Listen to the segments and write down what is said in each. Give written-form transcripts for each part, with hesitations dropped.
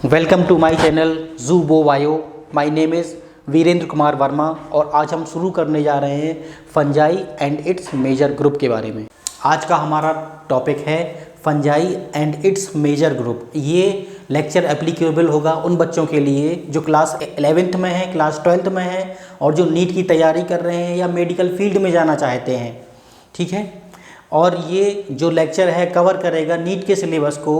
Welcome to my channel Zoobo Bio. My name is Virendra Kumar Verma और आज हम शुरू करने जा रहे हैं fungi and its major group के बारे में। आज का हमारा टॉपिक है fungi and its major group. ये लेक्चर एप्लीकेबल होगा उन बच्चों के लिए जो क्लास 11th में है, क्लास 12th में है और जो नीट की तैयारी कर रहे हैं या मेडिकल फील्ड में जाना चाहते हैं। ठीक है, और ये जो लेक्चर है कवर करेगा नीट के सिलेबस को।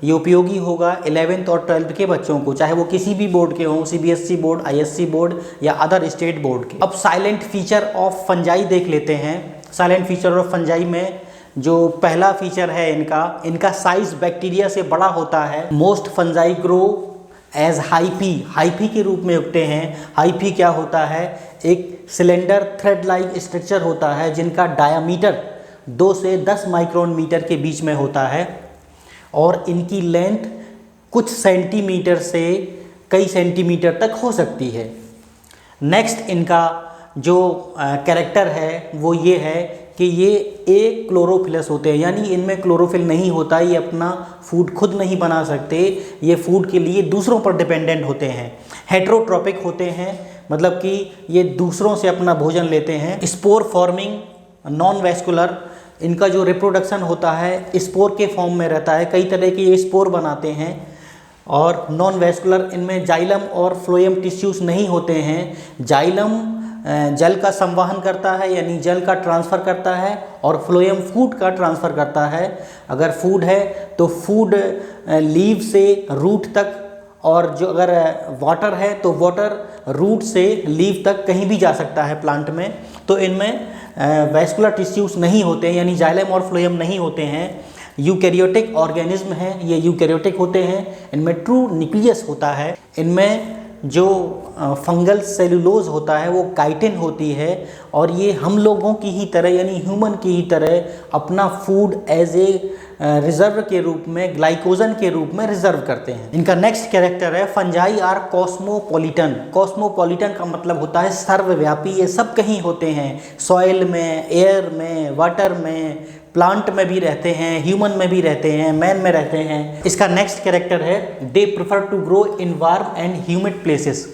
ये उपयोगी होगा 11th और 12th के बच्चों को, चाहे वो किसी भी बोर्ड के हों, सीबीएसई बोर्ड, आईएससी बोर्ड या अदर स्टेट बोर्ड के। अब साइलेंट फीचर ऑफ फंजाई देख लेते हैं। साइलेंट फीचर ऑफ फंजाई में जो पहला फीचर है इनका साइज बैक्टीरिया से बड़ा होता है। Most fungi grow as hyphae के रूप में उगते हैं। हाइफी क्या होता है? एक सिलेंडर थ्रेड लाइक स्ट्रक्चर होता है जिनका डायामीटर 2 से 10 माइक्रोन मीटर के बीच में होता है और इनकी लेंथ कुछ सेंटीमीटर से कई सेंटीमीटर तक हो सकती है। नेक्स्ट इनका जो कैरेक्टर है वो ये है कि ये एक क्लोरोफिलस होते हैं, यानी इनमें क्लोरोफिल नहीं होता। ये अपना फूड खुद नहीं बना सकते, ये फूड के लिए दूसरों पर डिपेंडेंट होते हैं। हेट्रोट्रॉपिक होते हैं, मतलब कि ये दूसरों से अपना भोजन लेते हैं। स्पोर फॉर्मिंग, नॉन वैस्कुलर, इनका जो रिप्रोडक्शन होता है स्पोर के फॉर्म में रहता है। कई तरह के ये स्पोर बनाते हैं। और नॉन वैस्कुलर, इनमें जाइलम और फ्लोएम टिश्यूज़ नहीं होते हैं। जाइलम जल का संवहन करता है, यानी जल का ट्रांसफ़र करता है, और फ्लोएम फूड का ट्रांसफ़र करता है। अगर फूड है तो फूड लीव से रूट तक, और जो अगर वाटर है तो वाटर रूट से लीव तक कहीं भी जा सकता है प्लांट में। तो इनमें वैस्कुलर टिश्यूज़ नहीं होते हैं, यानी जाइलम और फ्लोएम नहीं होते हैं। यूकैरियोटिक ऑर्गेनिज्म हैं, ये यूकैरियोटिक होते हैं। इनमें ट्रू न्यूक्लियस होता है। इनमें जो फंगल सेलुलोज होता है वो काइटिन होती है, और ये हम लोगों की ही तरह यानी ह्यूमन की ही तरह अपना फूड एज ए रिजर्व के रूप में, ग्लाइकोजन के रूप में रिजर्व करते हैं। इनका नेक्स्ट कैरेक्टर है फंजाई आर कॉस्मोपॉलिटन। कॉस्मोपॉलिटन का मतलब होता है सर्वव्यापी। ये सब कहीं होते हैं, सॉइल में, एयर में, वाटर में, प्लांट में भी रहते हैं, ह्यूमन में भी रहते हैं, मैन में रहते हैं। इसका नेक्स्ट कैरेक्टर है they prefer to grow in warm and humid places.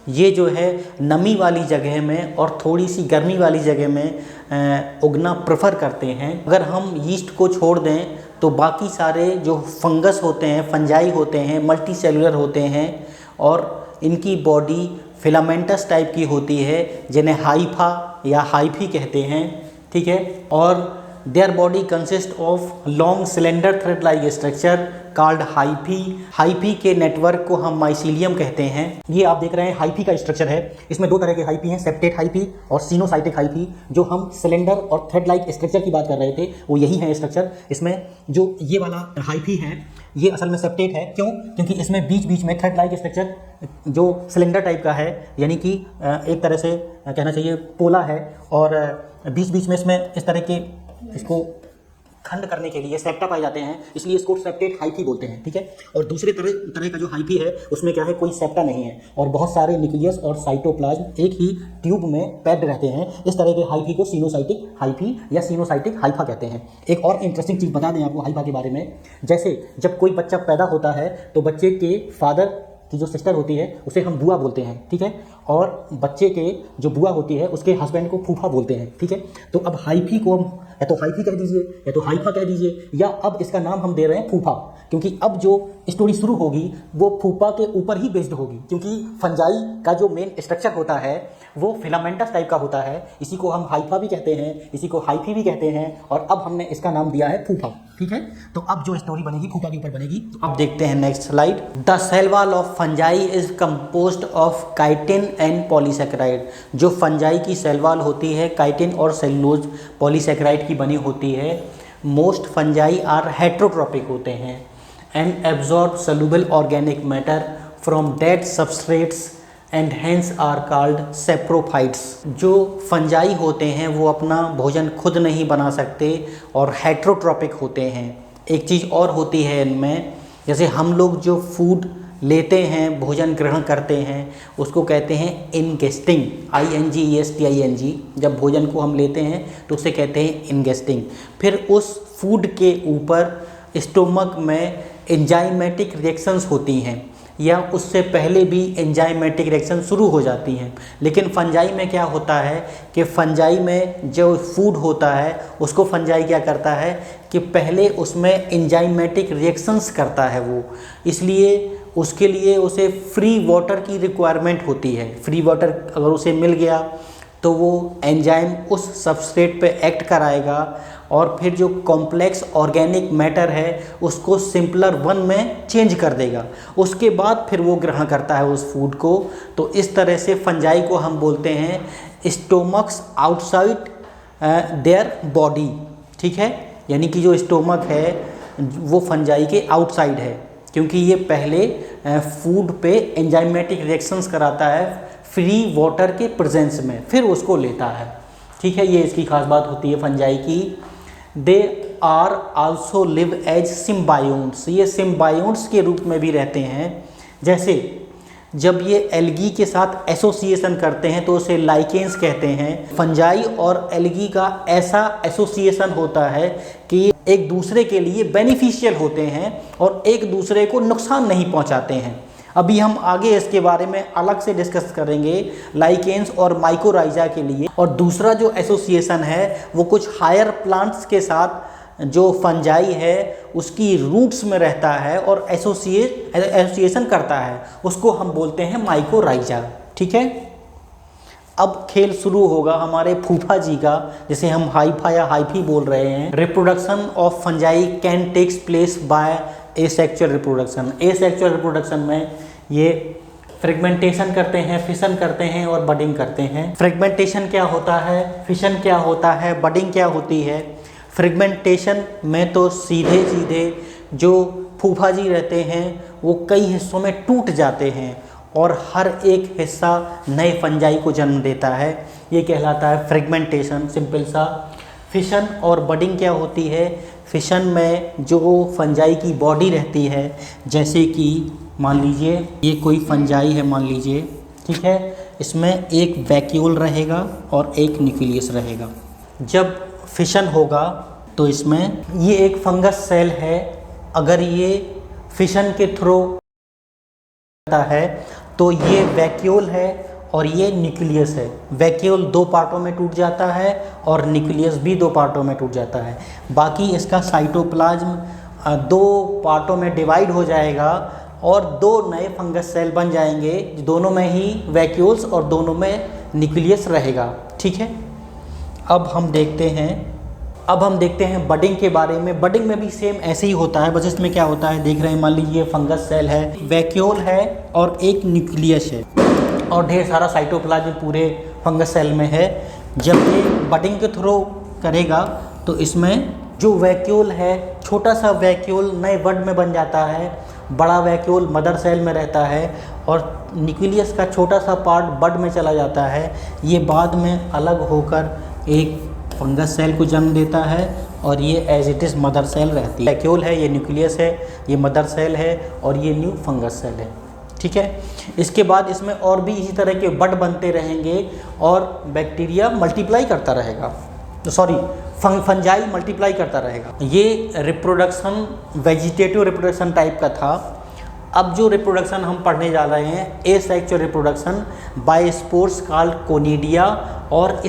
ये जो है नमी वाली जगह में और थोड़ी सी गर्मी वाली जगह में उगना प्रेफर करते हैं। अगर हम यीस्ट को छोड़ दें तो बाकी सारे जो फंगस होते हैं, फंजाई होते हैं, मल्टी सेलुलर होते हैं और इनकी बॉडी फिलामेंटस टाइप की होती है, जिन्हें हाइफा या हाइफी कहते हैं। ठीक है, और their body consist of long cylinder thread like structure called hyphae. Hyphae के नेटवर्क को हम माइसीलियम कहते हैं। ये आप देख रहे हैं हाइफी का स्ट्रक्चर है। इसमें दो तरह के हाइफी हैं, सेप्टेट हाइफी और सिनोसाइटिक हाइफी। जो हम सिलेंडर और थ्रेड लाइक स्ट्रक्चर की बात कर रहे थे वो यही है स्ट्रक्चर। इसमें जो ये वाला हाइफी है ये असल में सेप्टेट है। क्यों? क्योंकि इसमें बीच बीच में थ्रेड लाइक स्ट्रक्चर जो सिलेंडर टाइप का है, यानी कि एक तरह से कहना चाहिए पोला है, और बीच बीच में इसमें इस तरह के इसको खंड करने के लिए सेप्टा पाए जाते हैं, इसलिए इसको सेप्टेट हाइफी बोलते हैं। ठीक है, और दूसरे तरह का जो हाइफी है उसमें क्या है, कोई सेप्टा नहीं है और बहुत सारे न्यूक्लियस और साइटोप्लाज्म एक ही ट्यूब में पैक्ड रहते हैं। इस तरह के हाइफी को सिनोसाइटिक हाइफी या सिनोसाइटिक हाइफा कहते हैं। एक और इंटरेस्टिंग चीज़ बता दें आपको हाइफा के बारे में। जैसे जब कोई बच्चा पैदा होता है तो बच्चे के फादर की जो सिस्टर होती है उसे हम बुआ बोलते हैं। ठीक है, और बच्चे के जो बुआ होती है उसके हस्बैंड को फूफा बोलते हैं। ठीक है, तो अब हाइफी को हम या तो हाइफी कह दीजिए या तो हाइफा कह दीजिए, या अब इसका नाम हम दे रहे हैं फूफा, क्योंकि अब जो स्टोरी शुरू होगी वो फूफा के ऊपर ही बेस्ड होगी। क्योंकि फंजाई का जो मेन स्ट्रक्चर होता है वो फिलामेंटस टाइप का होता है। इसी को हम हाइफा भी कहते हैं, इसी को हाइफी भी कहते हैं, और अब हमने इसका नाम दिया है फूफा। ठीक है, तो अब जो स्टोरी बनेगी फूफा के ऊपर बनेगी। तो अब देखते हैं next slide. The cell wall of fungi is composed of chitin and polysaccharide. जो फंजाई की सेल वॉल होती है काइटिन और सेलुलोज पॉलीसेकेराइड की बनी होती है। मोस्ट फंजाई आर हेट्रोट्रॉपिक होते हैं and absorb soluble organic matter from dead substrates and hence are called saprophytes. जो फंजाई होते हैं वो अपना भोजन खुद नहीं बना सकते और हेट्रोट्रॉपिक होते हैं। एक चीज़ और होती है इनमें, जैसे हम लोग जो फूड लेते हैं, भोजन ग्रहण करते हैं, उसको कहते हैं इनगेस्टिंग, INGESTING। जब भोजन को हम लेते हैं तो उसे कहते हैं इनगेस्टिंग। फिर उस फूड के ऊपर स्टोमक में एंजाइमेटिक रिएक्शंस होती हैं। या उससे पहले भी एंजाइमेटिक रिएक्शन शुरू हो जाती हैं। लेकिन फंजाई में क्या होता है कि फंजाई में जो फूड होता है उसको फंजाई क्या करता है कि पहले उसमें एंजाइमेटिक रिएक्शंस करता है वो, इसलिए उसके लिए उसे फ्री वाटर की रिक्वायरमेंट होती है। फ्री वाटर अगर उसे मिल गया तो वो एंजाइम उस सबस्ट्रेट पे एक्ट कराएगा और फिर जो कॉम्प्लेक्स ऑर्गेनिक मैटर है उसको सिंपलर वन में चेंज कर देगा, उसके बाद फिर वो ग्रहण करता है उस फूड को। तो इस तरह से फंजाई को हम बोलते हैं स्टोमक्स आउटसाइड देयर बॉडी, ठीक है। यानी कि जो स्टोमक है वो फंजाई के आउटसाइड है, क्योंकि ये पहले फूड पे एंजाइमेटिक रिएक्शंस कराता है फ्री वाटर के प्रेजेंस में, फिर उसको लेता है, ठीक है। ये इसकी खास बात होती है फंजाई की। They are also live as symbionts, ये सिम्बायोन्ट्स के रूप में भी रहते हैं। जैसे जब ये एल्गी के साथ एसोसिएशन करते हैं तो उसे लाइकेंस कहते हैं। फंजाई और एल्गी का ऐसा एसोसिएशन होता है कि एक दूसरे के लिए बेनिफिशियल होते हैं और एक दूसरे को नुकसान नहीं पहुंचाते हैं। अभी हम आगे इसके बारे में अलग से डिस्कस करेंगे लाइकेंस और माइकोराइजा के लिए। और दूसरा जो एसोसिएशन है वो कुछ हायर प्लांट्स के साथ जो फंजाई है उसकी रूट्स में रहता है और एसोसिएशन करता है, उसको हम बोलते हैं माइकोराइजा, ठीक है। अब खेल शुरू होगा हमारे फूफा जी का, जिसे हम हाइफा या हाइफी बोल रहे हैं। Reproduction of fungi can takes place by asexual reproduction. Asexual reproduction में ये फ्रेगमेंटेशन करते हैं, फिशन करते हैं और बडिंग करते हैं। फ्रेगमेंटेशन क्या होता है, फिशन क्या होता है, बडिंग क्या होती है। फ्रेगमेंटेशन में तो सीधे सीधे जो फूफा जी रहते हैं वो कई हिस्सों में टूट जाते हैं और हर एक हिस्सा नए फंजाई को जन्म देता है, ये कहलाता है फ्रेगमेंटेशन, सिंपल सा। फिशन और बडिंग क्या होती है, फिशन में जो फंजाई की बॉडी रहती है, जैसे कि मान लीजिए ये कोई फंजाई है मान लीजिए, ठीक है, इसमें एक वैक्यूल रहेगा और एक न्यूक्लियस रहेगा। जब फिशन होगा तो इसमें ये एक फंगस सेल है, अगर ये फिशन के थ्रू है तो ये वैक्यूल है और ये न्यूक्लियस है। वैक्यूल दो पार्टों में टूट जाता है और न्यूक्लियस भी दो पार्टों में टूट जाता है। बाकी इसका साइटोप्लाज्म दो पार्टों में डिवाइड हो जाएगा और दो नए फंगस सेल बन जाएंगे, दोनों में ही वैक्यूल्स और दोनों में न्यूक्लियस रहेगा, ठीक है। अब हम देखते हैं बडिंग के बारे में। बडिंग में भी सेम ऐसे ही होता है, बस इसमें क्या होता है देख रहे हैं, मान लीजिए फंगस सेल है, वैक्यूल है और एक न्यूक्लियस है और ढेर सारा साइटोप्लाज्म पूरे फंगस सेल में है। जब ये बडिंग के थ्रू करेगा तो इसमें जो वैक्यूल है, छोटा सा वैक्यूल नए बड में बन जाता है, बड़ा वैक्यूल मदर सेल में रहता है और न्यूक्लियस का छोटा सा पार्ट बड में चला जाता है। ये बाद में अलग होकर एक फंगस सेल को जन्म देता है और ये as it is mother cell रहती है। वैक्यूल है, ये न्यूक्लियस है, ये मदर सेल है और ये न्यू फंगस सेल है, ठीक है। इसके बाद इसमें और भी इसी तरह के बड बनते रहेंगे और बैक्टीरिया मल्टीप्लाई करता रहेगा, फंजाई मल्टीप्लाई करता रहेगा। ये रिप्रोडक्शन वेजिटेटिव रिप्रोडक्शन टाइप का था। अब जो रिप्रोडक्शन हम पढ़ने जा रहे हैं, asexual reproduction by spores called conidia और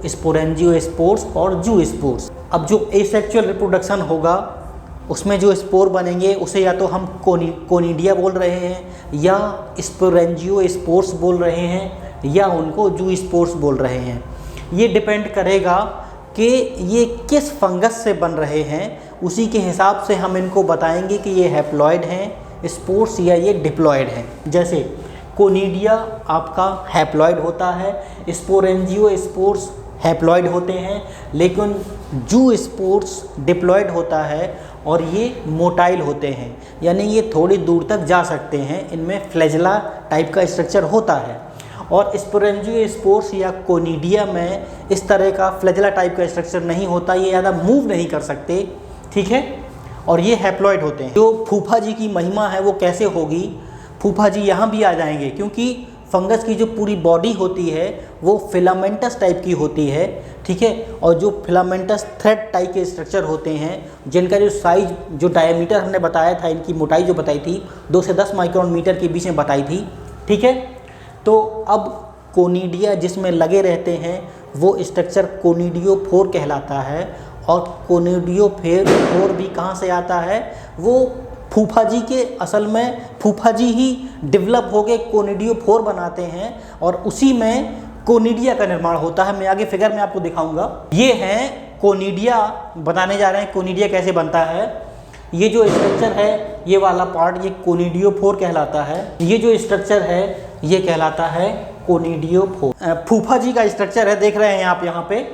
स्पोरेंजियोस्पोर्स और जू स्पोर्स। अब जो एसेक्सुअल रिप्रोडक्शन होगा उसमें जो स्पोर बनेंगे उसे या तो हम कोनिडिया बोल रहे हैं या स्पोरेंजियोस्पोर्स बोल रहे हैं या उनको जू स्पोर्स बोल रहे हैं। ये डिपेंड करेगा कि ये किस फंगस से बन रहे हैं, उसी के हिसाब से हम इनको बताएंगे कि ये हैप्लॉइड हैं स्पोर्स या ये डिप्लॉइड हैं। जैसे कोनिडिया आपका हैप्लॉइड होता है, स्पोरेंजियोस्पोर्स हैप्लॉइड होते हैं, लेकिन जू स्पोर्स डिप्लॉइड होता है और ये मोटाइल होते हैं, यानी ये थोड़ी दूर तक जा सकते हैं, इनमें फ्लैजेला टाइप का स्ट्रक्चर होता है। और स्पोरेंजियोस्पोर्स या कोनिडिया में इस तरह का फ्लैजेला टाइप का स्ट्रक्चर नहीं होता, ये ज़्यादा मूव नहीं कर सकते, ठीक है, और ये हैप्लॉइड होते हैं। जो फूफा जी की महिमा है वो कैसे होगी, फूफा जी यहाँ भी आ जाएंगे, क्योंकि फंगस की जो पूरी बॉडी होती है वो फिलामेंटस टाइप की होती है, ठीक है। और जो फिलामेंटस थ्रेड टाइप के स्ट्रक्चर होते हैं जिनका जो साइज, जो डायमीटर हमने बताया था, इनकी मोटाई जो बताई थी 2 से 10 माइक्रोन मीटर के बीच में बताई थी, ठीक है। तो अब कोनिडिया जिसमें लगे रहते हैं वो स्ट्रक्चर कोनिडियोफोर कहलाता है। और कोनिडियोफोर भी कहाँ से आता है, वो फूफा जी के, असल में फूफा जी ही डेवलप हो गए कोनिडियोफोर बनाते हैं और उसी में कोनिडिया का निर्माण होता है। मैं आगे फिगर में आपको दिखाऊंगा। ये हैं कोनिडिया बनाने जा रहे हैं। कोनिडिया कैसे बनता है, ये जो स्ट्रक्चर है ये वाला पार्ट ये कोनिडियोफोर कहलाता है। ये जो स्ट्रक्चर है ये कहलाता है कोनिडियोफोर। फूफा जी का स्ट्रक्चर है, देख रहे हैं आप यहाँ पे,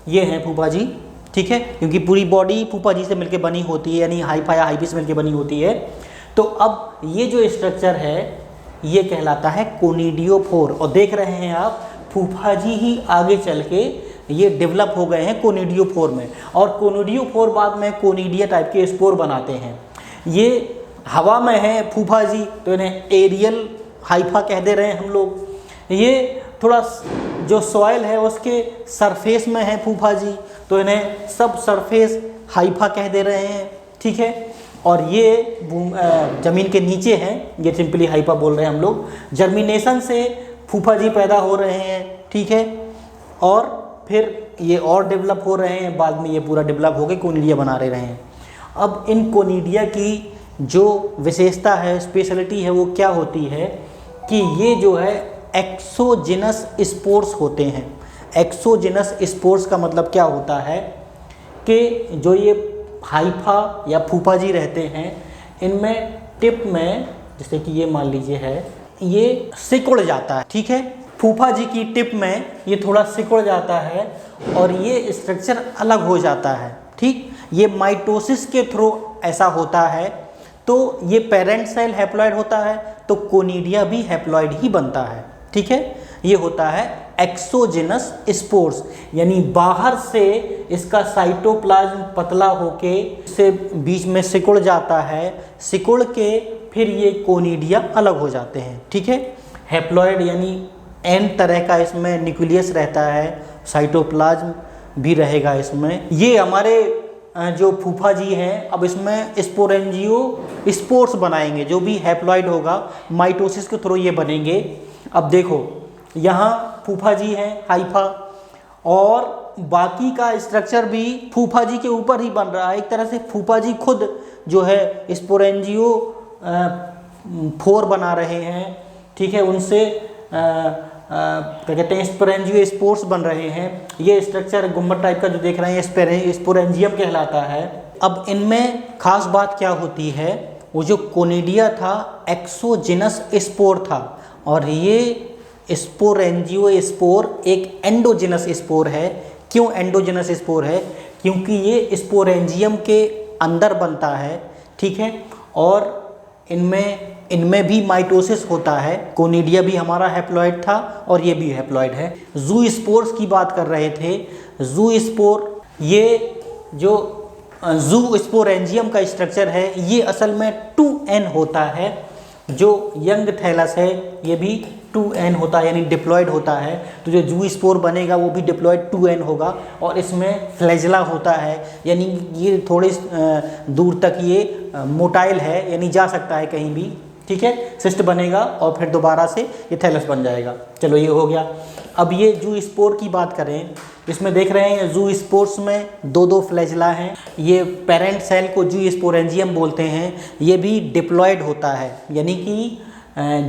ये हैं फूफा जी, ठीक है, क्योंकि पूरी बॉडी फूफा जी से मिलकर बनी होती है, यानी हाइफा या हाइफी से मिलकर बनी होती है। तो अब ये जो स्ट्रक्चर है ये कहलाता है कोनिडियोफोर। और देख रहे हैं आप फूफा जी ही आगे चल के ये डेवलप हो गए हैं कोनिडियोफोर में। और कोनिडियोफोर बाद में कोनिडिया टाइप के स्पोर बनाते हैं। ये हवा में है फूफा जी, तो इन्हें एरियल हाइफा कह दे रहे हैं हम लोग। ये थोड़ा जो सॉइल है उसके सरफेस में है फूफा जी, तो इन्हें सब सरफेस हाइफा कह दे रहे हैं, ठीक है। और ये ज़मीन के नीचे हैं, ये सिंपली हाइफा बोल रहे हैं हम लोग। जर्मिनेशन से फूफा जी पैदा हो रहे हैं, ठीक है, और फिर ये और डेवलप हो रहे हैं, बाद में ये पूरा डेवलप हो गए कोनिडिया बना रहे हैं। अब इन कोनिडिया की जो विशेषता है, स्पेशलिटी है, वो क्या होती है कि ये जो है एक्सोजिनस स्पोर्स होते हैं। एक्सोजिनस स्पोर्स का मतलब क्या होता है कि जो ये हाइफा या फूफा जी रहते हैं इनमें टिप में, जैसे कि ये मान लीजिए है, ये सिकुड़ जाता है, ठीक है। फूफा जी की टिप में ये थोड़ा सिकुड़ जाता है और ये स्ट्रक्चर अलग हो जाता है, ठीक। ये माइटोसिस के थ्रू ऐसा होता है। तो ये पेरेंट सेल हैप्लॉइड होता है तो कोनिडिया भी हैप्लॉइड ही बनता है, ठीक है। ये होता है एक्सोजिनस स्पोर्स, यानी बाहर से इसका साइटोप्लाज्म पतला होके इससे बीच में सिकुड़ जाता है, सिकुड़ के फिर ये कोनिडिया अलग हो जाते हैं, ठीक है। हैप्लॉइड यानी एन तरह का इसमें न्यूक्लियस रहता है, साइटोप्लाज्म भी रहेगा इसमें। ये हमारे जो फूफा जी हैं अब इसमें स्पोरेंजियो स्पोर्स बनाएंगे, जो भी हैप्लॉइड होगा माइटोसिस के थ्रू ये बनेंगे। अब देखो यहाँ फूफा जी हैं हाइफा, और बाकी का स्ट्रक्चर भी फूफा जी के ऊपर ही बन रहा है। एक तरह से फूफा जी खुद जो है स्पोरेंजियो फोर बना रहे हैं, ठीक है, उनसे क्या कहते हैं स्पोरेंजियो स्पोर्स बन रहे हैं। ये स्ट्रक्चर गुम्बद टाइप का जो देख रहे हैं स्पोरेंजियम कहलाता है। अब इनमें खास बात क्या होती है, वो जो कोनिडिया था एक्सोजिनस स्पोर था और ये स्पोरेंजियो स्पोर एक एंडोजिनस स्पोर है। क्यों एंडोजिनस स्पोर है, क्योंकि ये स्पोरेंजियम के अंदर बनता है, ठीक है। और इनमें भी माइटोसिस होता है। कोनिडिया भी हमारा हैप्लॉइड था और ये भी हैप्लॉइड है। जू स्पोर्स की बात कर रहे थे। जू स्पोर, ये जो जू स्पोरेंजियम का स्ट्रक्चर है ये असल में 2n होता है। जो यंग थैलस है ये भी 2n होता है, यानी डिप्लॉयड होता है। तो जो जू स्पोर बनेगा वो भी डिप्लॉयड 2n होगा और इसमें फ्लैजला होता है, यानी ये थोड़ी दूर तक ये मोटाइल है, यानी जा सकता है कहीं भी, ठीक है। सिस्ट बनेगा और फिर दोबारा से ये थैलस बन जाएगा। चलो ये हो गया। अब ये जू स्पोर की बात करें, इसमें देख रहे हैं जू स्पोर्स में दो फ्लैजला हैं। ये पेरेंट सेल को जू स्पोरेंजियम बोलते हैं। ये भी डिप्लॉयड होता है, यानी कि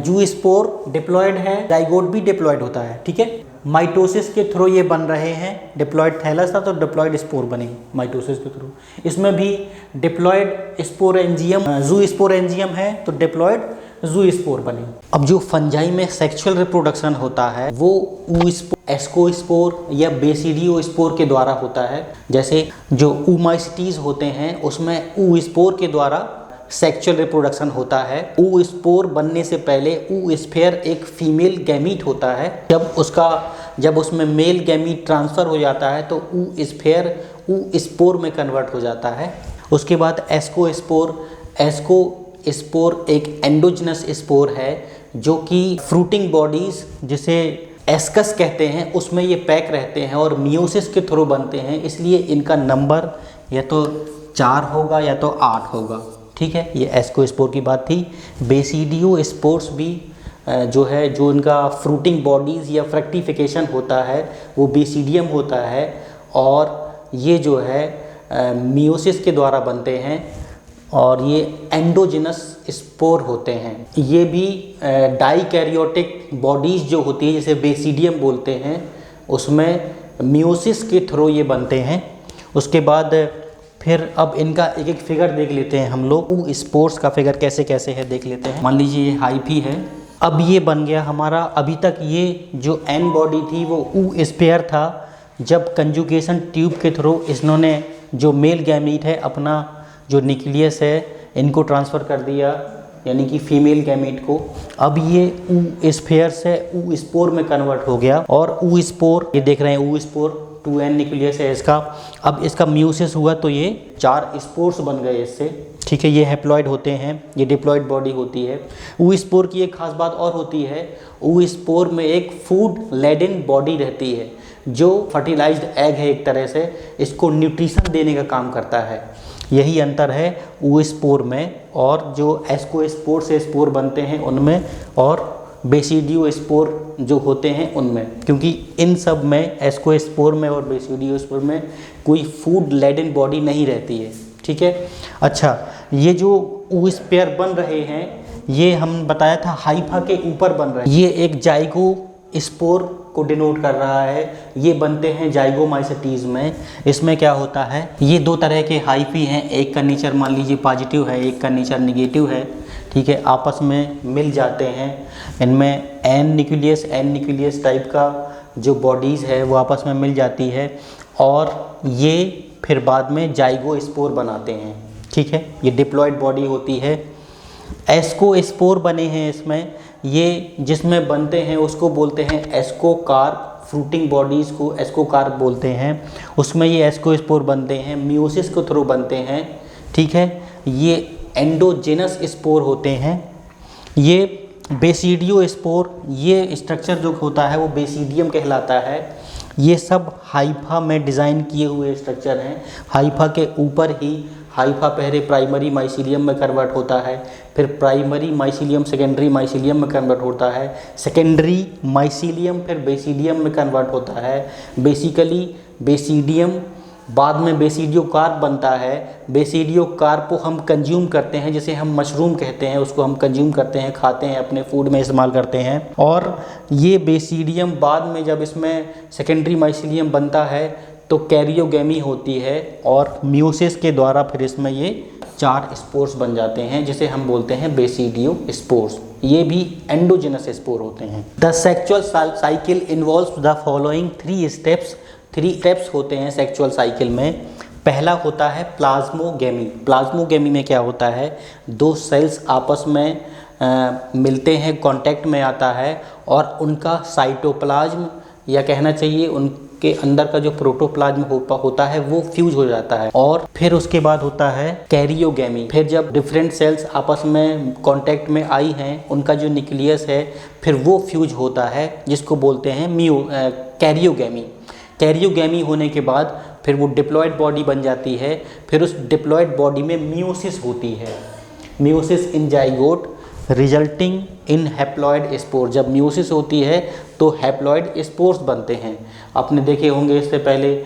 जू स्पोर डिप्लॉयड है, जाइगोट भी डिप्लॉयड होता है, ठीक है। माइटोसिस के थ्रू ये बन रहे हैं। डिप्लॉयड थैलस था तो डिप्लॉयड स्पोर बने माइटोसिस के थ्रू। इसमें भी डिप्लॉयड स्पोरेंजियम, जू स्पोरेंजियम है तो डिप्लॉयड जू स्पोर बने। अब जो फंजाई में सेक्सुअल रिप्रोडक्शन होता है वो एस्कोस्पोर या बेसिडियो स्पोर के द्वारा होता है। जैसे जो ऊमाइसिटीज होते हैं उसमें ऊ स्पोर के द्वारा सेक्सुअल रिप्रोडक्शन होता है। ऊ स्पोर बनने से पहले ऊ स्फेयर एक फीमेल गैमीट होता है। जब उसमें मेल गैमीट ट्रांसफ़र हो जाता है तो ऊ स्फेयर ऊ स्पोर में कन्वर्ट हो जाता है। उसके बाद एस्को स्पोर एक एंडोजिनस स्पोर है जो कि फ्रूटिंग बॉडीज़ जिसे एस्कस कहते हैं उसमें ये पैक रहते हैं और मियोसिस के थ्रू बनते हैं, इसलिए इनका नंबर या तो 4 होगा या तो 8 होगा। ठीक है, ये एस्कोस्पोर की बात थी। बेसिडियो स्पोर्स भी जो है, जो इनका फ्रूटिंग बॉडीज़ या फ्रैक्टिफिकेशन होता है वो बेसिडियम होता है और ये जो है मियोसिस के द्वारा बनते हैं और ये एंडोजिनस स्पोर होते हैं। ये भी डाइकैरियोटिक बॉडीज़ जो होती है जिसे बेसिडियम बोलते हैं, उसमें मियोसिस के थ्रू ये बनते हैं। उसके बाद फिर अब इनका एक एक फिगर देख लेते हैं हम लोग। स्पोर्स का फिगर कैसे कैसे है देख लेते हैं। मान लीजिए ये हाइफी है, अब ये बन गया हमारा। अभी तक ये जो एन बॉडी थी वो ऊ स्पेयर था। जब कंजुगेशन ट्यूब के थ्रू इन्होंने जो मेल गैमीट है अपना जो न्यूक्लियस है इनको ट्रांसफ़र कर दिया, यानी कि फीमेल गैमीट को। अब ये ऊ स्फेयर से ऊ स्पोर में कन्वर्ट हो गया और ऊ स्पोर, ये देख रहे हैं ऊ स्पोर 2n न्यूक्लियस है इसका। अब इसका म्यूसिस हुआ तो ये 4 स्पोर्स बन गए इससे। ठीक है, ये हैप्लॉइड होते हैं, ये डिप्लॉइड बॉडी होती है। ऊ स्पोर की एक खास बात और होती है, ऊ स्पोर में एक फूड लेडन बॉडी रहती है जो फर्टिलाइज्ड एग है एक तरह से, इसको न्यूट्रिशन देने का काम करता है। यही अंतर है ऊ स्पोर में और जो एस्कोस्पोर से स्पोर बनते हैं उनमें और बेसिडियो स्पोर जो होते हैं उनमें, क्योंकि इन सब में एस्कोस्पोर में और बेसिडियो स्पोर में कोई फूड लेडन बॉडी नहीं रहती है। ठीक है, अच्छा, ये जो ऊ स्पेयर बन रहे हैं ये हम बताया था हाइफा के ऊपर बन रहे हैं। ये एक जाइगो स्पोर को डिनोट कर रहा है, ये बनते हैं जाइगोमाइसेटीज में। इसमें क्या होता है, ये 2 तरह के हाइफी हैं, एक का नेचर मान लीजिए पॉजिटिव है, एक का नेचर निगेटिव है। ठीक है, आपस में मिल जाते हैं। इनमें एन न्यूक्लियस टाइप का जो बॉडीज़ है वो आपस में मिल जाती है और ये फिर बाद में जाइगोस्पोर बनाते हैं। ठीक है, ये डिप्लॉइड बॉडी होती है। एस्कोस्पोर बने हैं इसमें, ये जिसमें बनते हैं उसको बोलते हैं एस्कोकार्प। फ्रूटिंग बॉडीज़ को एस्कोकार्प बोलते हैं, उसमें ये एस्कोस्पोर बनते हैं, मियोसिस के थ्रू बनते हैं। ठीक है, ये एंडोजेनस स्पोर होते हैं। ये बेसिडियो स्पोर, ये स्ट्रक्चर जो होता है वो बेसिडियम कहलाता है। ये सब हाइफा में डिज़ाइन किए हुए स्ट्रक्चर हैं। हाइफा के ऊपर ही हाइफा पहले प्राइमरी माइसीलियम में कन्वर्ट होता है, फिर प्राइमरी माइसीलियम सेकेंडरी माइसीलियम में कन्वर्ट होता है, सेकेंडरी माइसीलियम फिर बेसिडियम में कन्वर्ट होता है। बेसिकली बेसिडियम बाद में बेसिडियो कार्प बनता है। बेसिडियो कार्प को हम कंज्यूम करते हैं, जिसे हम मशरूम कहते हैं, उसको हम कंज्यूम करते हैं, खाते हैं, अपने फूड में इस्तेमाल करते हैं। और ये बेसिडियम बाद में जब इसमें सेकेंडरी माइसीलियम बनता है तो कैरियोगेमी होती है और मियोसिस के द्वारा फिर इसमें ये 4 स्पोर्स बन जाते हैं जिसे हम बोलते हैं बेसिडियो स्पोर्स। ये भी एंडोजिनस स्पोर होते हैं। The sexual cycle involves the following 3 steps. 3 steps होते हैं सेक्सुअल साइकिल में। पहला होता है प्लाज्मोगेमी। प्लाज्मोगेमी में क्या होता है, 2 सेल्स आपस में मिलते हैं, कांटेक्ट में आता है और उनका साइटोप्लाज्म या कहना चाहिए उनके अंदर का जो प्रोटोप्लाज्म होता है वो फ्यूज हो जाता है। और फिर उसके बाद होता है कैरियोगेमी। फिर जब डिफरेंट सेल्स आपस में कांटेक्ट में आई हैं, उनका जो न्यूक्लियस है फिर वो फ्यूज होता है, जिसको बोलते हैं कैरियोगेमी। कैरियोगेमी होने के बाद फिर वो डिप्लॉयड बॉडी बन जाती है। फिर उस डिप्लॉयड बॉडी में मियोसिस होती है, meiosis in zygote resulting in haploid spore. जब मियोसिस होती है तो हैप्लॉयड स्पोर्स बनते हैं। आपने देखे होंगे इससे पहले